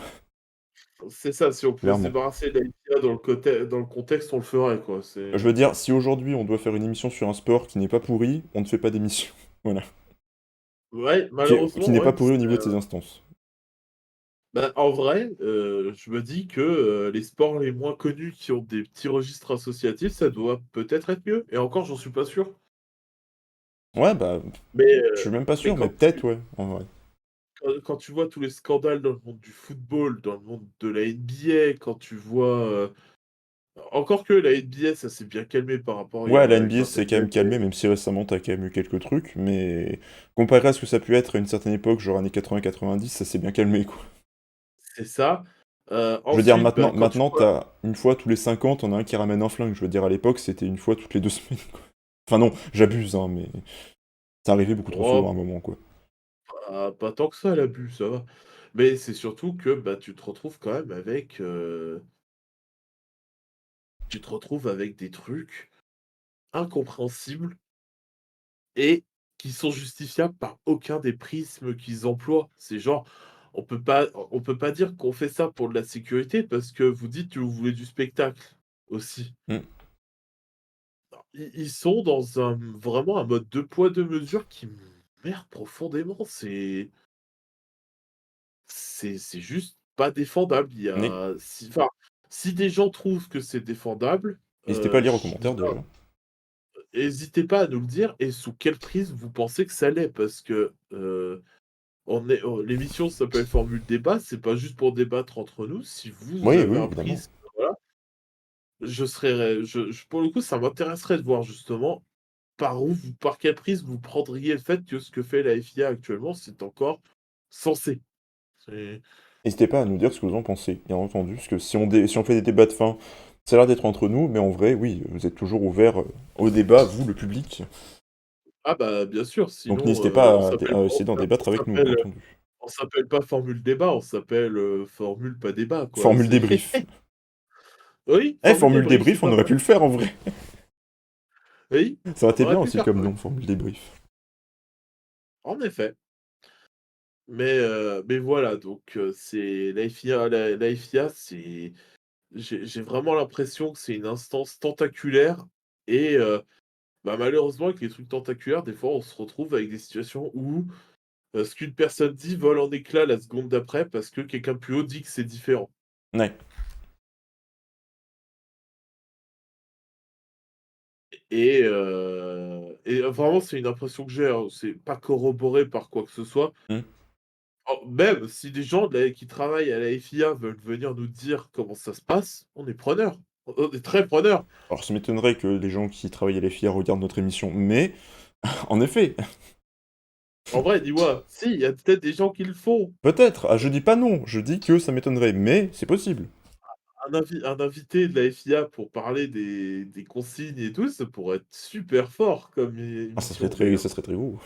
c'est ça, si on pouvait se clairement. débarrasser de la FIA dans le contexte, on le ferait, quoi. Je veux dire, si aujourd'hui on doit faire une émission sur un sport qui n'est pas pourri, on ne fait pas d'émission. Voilà. Ouais, Qui malheureusement, n'est pas ouais, pourri au niveau de ses instances. bah, en vrai, je me dis que, les sports les moins connus qui ont des petits registres associatifs, ça doit peut-être être mieux et encore, j'en suis pas sûr. Ouais, bah, Mais, je suis même pas mais sûr, mais peut-être, ouais, en vrai. quand tu vois tous les scandales dans le monde du football, dans le monde de la NBA, quand tu vois, encore que la NBA, ça s'est bien calmé par rapport à il y Ouais, la a une NBA s'est vingtaine quand même calmé, d'années. même si récemment t'as quand même eu quelques trucs, mais comparé à ce que ça a pu être à une certaine époque, genre années 80-90, ça s'est bien calmé, quoi. C'est ça. Je veux dire, Ensuite, bah, quand tu maintenant, vois t'as une fois tous les 5 ans, t'en as un qui ramène un flingue. Je veux dire, à l'époque, c'était une fois toutes les 2 semaines, quoi. Enfin non, j'abuse, hein, mais ça arrivait beaucoup trop souvent oh, à un moment, quoi. pas tant que ça l'abus, ça va. Mais c'est surtout que, bah, tu te retrouves avec des trucs incompréhensibles et qui sont justifiables par aucun des prismes qu'ils emploient. C'est genre, on peut pas dire qu'on fait ça pour de la sécurité parce que vous dites que vous voulez du spectacle aussi. Hmm. Ils sont dans vraiment un mode 2 poids 2 mesures qui m'emmerde profondément. C'est juste pas défendable. Il y Mais a si enfin, si des gens trouvent que c'est défendable, n'hésitez pas à lire aux j commentaires, déjà. hésitez pas à nous le dire et sous quelle prise vous pensez que ça l'est parce que, l'émission s'appelle Formule Débat, c'est pas juste pour débattre entre nous. Si vous Oui, avez oui, un évidemment. prisme, voilà, je serais je pour le coup, ça m'intéresserait de voir justement par quelle prisme vous prendriez le fait que ce que fait la FIA actuellement, c'est encore censé. C'est N'hésitez pas à nous dire ce que vous en pensez, bien entendu, parce que si on fait des débats de fin, ça a l'air d'être entre nous, mais en vrai, oui, vous êtes toujours ouvert au débat, vous, le public. ah bah, bien sûr, Donc sinon, n'hésitez pas à essayer d'en débattre avec nous, bien entendu. on s'appelle pas Formule Débat, on s'appelle, Formule pas débat, quoi, Formule c'est débrief. oui, Eh, Formule formule débrief, c'est débrief, on pas aurait mal. pu le faire en vrai. Oui, Ça aurait on été aurait bien pu aussi faire comme ça, oui, nom, formule débrief. en effet. Mais voilà, donc c'est la FIA la FIA, c'est j'ai vraiment l'impression que c'est une instance tentaculaire et bah, malheureusement avec les trucs tentaculaires, des fois, on se retrouve avec des situations où, ce qu'une personne dit vole en éclats la seconde d'après parce que quelqu'un de plus haut dit que c'est différent. Ouais. Et vraiment, c'est une impression que j'ai, hein, c'est pas corroboré par quoi que ce soit. Hmm. Même si des gens qui travaillent à la FIA veulent venir nous dire comment ça se passe, on est preneurs. On est très preneurs. Alors, ça m'étonnerait que les gens qui travaillent à la FIA regardent notre émission, mais en effet, En vrai, dis-moi, si, il y a peut-être des gens qui le font. peut-être. Ah, je dis pas non, je dis que ça m'étonnerait, mais c'est possible. Un invité de la FIA pour parler des consignes et tout, ça pourrait être super fort comme Ah, émission, mais ça serait très beau.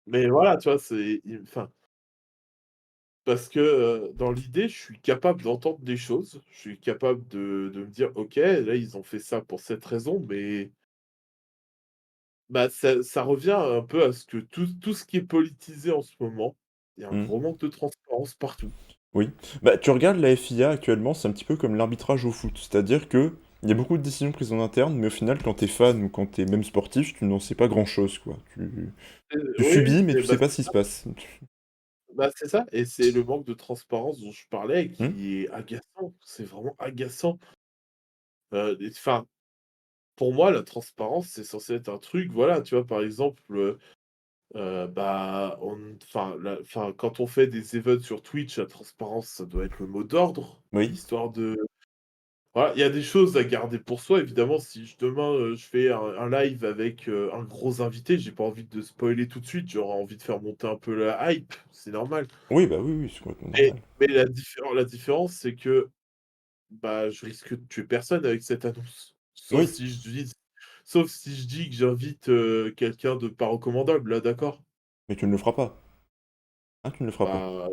mais voilà, tu vois, enfin, parce que, dans l'idée, je suis capable d'entendre des choses. Je suis capable de me dire: «OK, là, ils ont fait ça pour cette raison», mais bah, ça revient un peu à ce que tout ce qui est politisé en ce moment, il y a un Hmm. gros manque de transparence partout. Oui. Bah, tu regardes la FIA actuellement, c'est un petit peu comme l'arbitrage au foot. C'est-à-dire que il y a beaucoup de décisions prises en interne, mais au final, quand t'es fan ou quand t'es même sportif, tu n'en sais pas grand-chose, quoi. Tu Oui, oui, subis, mais tu sais bah, pas ce qui se passe. c'est ça et c'est le manque de transparence dont je parlais Hmm. qui est agaçant. C'est vraiment agaçant. Et enfin, pour moi, la transparence, c'est censé être un truc, voilà, tu vois? Par exemple, bah, quand on fait des events sur Twitch, la transparence, ça doit être le mot d'ordre, Oui. histoire de voilà, il y a des choses à garder pour soi, évidemment. Si demain, je fais un live avec, un gros invité, j'ai pas envie de spoiler tout de suite, j'aurais envie de faire monter un peu la hype, c'est normal. Oui, bah oui, oui, c'est complètement Mais normal. la différence, c'est que, bah, je risque de tuer personne avec cette annonce. Oui, Sauf si je dis que j'invite, quelqu'un de pas recommandable, là, d'accord? mais tu ne le feras pas. Ah, tu ne le feras pas. Bah,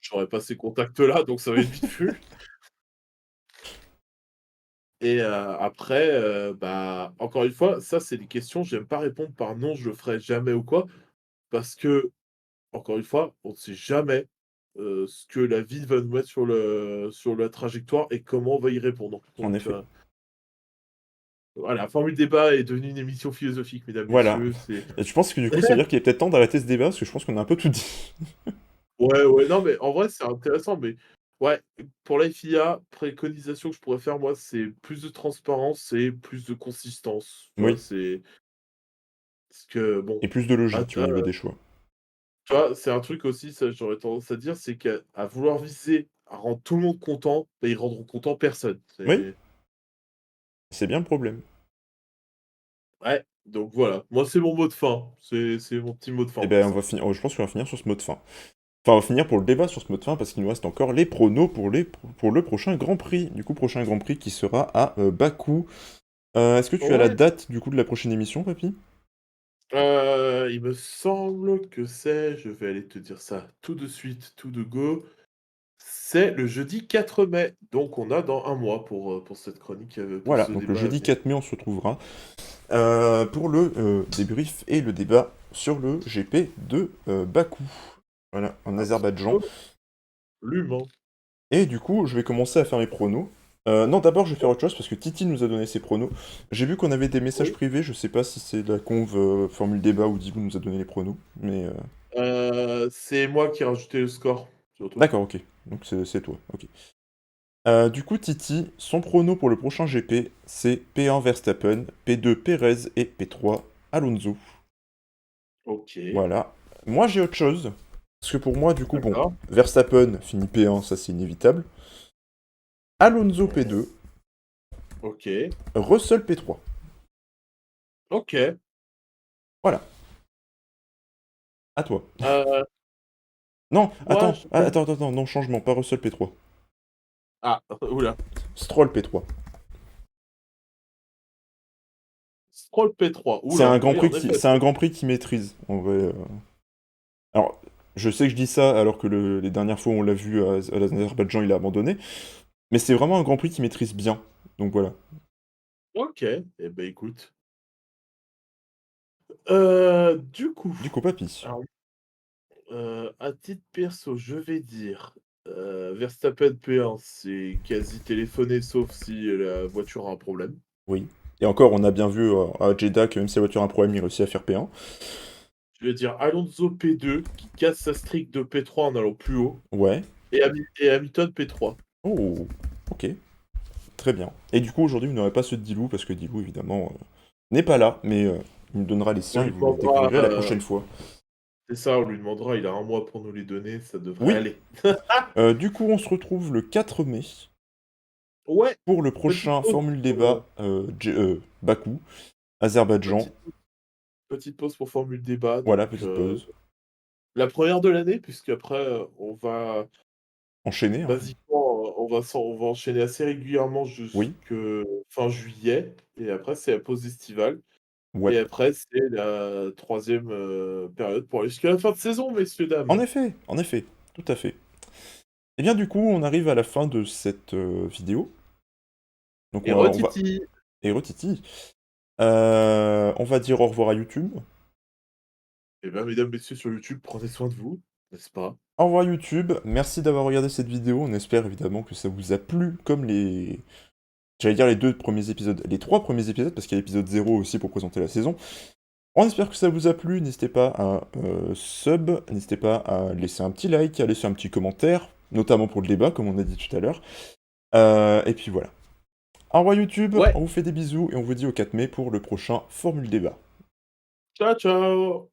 j'aurais pas ces contacts-là, donc ça va être vite vu. Et après, bah, encore une fois, ça, c'est des questions, j'aime pas répondre par: «Non, je le ferai jamais» ou quoi, parce que encore une fois, on ne sait jamais, ce que la vie va nous mettre sur la trajectoire et comment on va y répondre. En Donc effet. voilà, Formule Débat est devenue une émission philosophique, mesdames, Voilà. messieurs, c'est Et je pense que du coup, ça veut dire qu'il est peut-être temps d'arrêter ce débat, parce que je pense qu'on a un peu tout dit. ouais, ouais, non, mais en vrai, c'est intéressant, mais ouais, pour la FIA, préconisation que je pourrais faire, moi, c'est plus de transparence et plus de consistance, tu vois? Oui. C'est Parce que bon, Et plus de ah, logique, tu vois, au niveau des choix. tu vois, c'est un truc aussi, ça j'aurais tendance à dire, c'est qu'à vouloir viser à rendre tout le monde content, bah, ils rendront content personne. Oui, C'est c'est bien le problème. Ouais, donc voilà, moi c'est mon mot de fin, c'est mon petit mot de Eh fin pour ben, on ça. va finir, je pense qu'on va finir sur ce mot de fin. Enfin, on va finir pour le débat sur ce mot de fin parce qu'il nous reste encore les pronos pour le prochain Grand Prix. Du coup, prochain Grand Prix qui sera à Bakou. Est-ce que tu as la Ouais, date du coup de la prochaine émission, papy? il me semble que c'est je vais aller te dire ça tout de suite, tout de go, c'est le jeudi 4 mai, donc on a dans un mois pour cette chronique, pour Voilà, ce donc le débat. jeudi 4 mai, on se retrouvera pour le débrief et le débat sur le GP de Bakou. Voilà, en Azerbaïdjan. Absolument. Et du coup, je vais commencer à faire mes pronos. Non, d'abord, je vais faire autre chose parce que Titi nous a donné ses pronos. J'ai vu qu'on avait des messages Oui, privés, je sais pas si c'est de la conve Formule Débat ou Dibou nous a donné les pronos, mais... c'est moi qui ai rajouté le score, surtout. D'accord, ok. Donc c'est toi, ok. Du coup, Titi, son prono pour le prochain GP, c'est P1 Verstappen, P2 Perez et P3 Alonso. OK, Voilà. Moi, j'ai autre chose. Parce que pour moi, du coup, bon, d'accord. Verstappen finit P1, ça c'est inévitable. Alonso P2, OK, Russell P3. OK. Voilà, à toi. Heu, Non, moi je vais attends, non, changement, pas Russell P3. ah, ouh Stroll P3. Scroll P3. Oula, oui, en effet. C'est un Grand Prix qui maîtrise, en vrai. Alors, je sais que je dis ça alors que les dernières fois on l'a vu à l'Azerbaïdjan, il a abandonné. Mais c'est vraiment un Grand Prix qui maîtrise bien. Donc voilà. OK, et ben écoute. Du coup, Du coup, papy. alors, à titre perso, je vais dire, Verstappen P1, c'est quasi téléphoné, sauf si la voiture a un problème. Oui. Et encore, on a bien vu à Jeddah que même si la voiture a un problème, il réussit à faire P1. Je vais dire Alonso P2, qui casse sa streak de P3 en allant plus haut, Ouais. et Hamilton P3. Oh, ok. Très bien. Et du coup, aujourd'hui, vous n'aurez pas ceux de Dilou, parce que Dilou, évidemment, n'est pas là, mais il nous donnera les On siens et lui vous les demandera, découvrirez la prochaine fois. c'est ça, on lui demandera, il a un mois pour nous les donner, ça devrait Oui. aller. Du coup, on se retrouve le 4 mai Ouais, pour le petite prochain pause Formule pour, Débat Bakou, Azerbaïdjan. petite petite pause pour Formule Débat, Voilà, donc petite pause. la première de l'année, puisqu'après, on va Enchaîné, hein. basiquement, on va enchaîner assez régulièrement Oui. jusque fin juillet et après c'est la pause estivale Ouais. et après c'est la troisième période pour aller jusqu'à la fin de saison, messieurs, dames. En effet, tout à fait. Et bien du coup, on arrive à la fin de cette vidéo. Donc Et on va... re-Titi! Et retiti. On va dire au revoir à YouTube. Et bien, mesdames, messieurs, sur YouTube, prenez soin de vous, n'est-ce pas? Au revoir YouTube, merci d'avoir regardé cette vidéo. On espère évidemment que ça vous a plu, comme les... J'allais dire les deux premiers épisodes, les trois premiers épisodes, parce qu'il y a l'épisode 0 aussi pour présenter la saison. On espère que ça vous a plu, n'hésitez pas à sub, n'hésitez pas à laisser un petit like, à laisser un petit commentaire, notamment pour le débat, comme on a dit tout à l'heure. Et puis voilà. Au revoir YouTube, Ouais, on vous fait des bisous et on vous dit au 4 mai pour le prochain Formule Débat. ciao, ciao!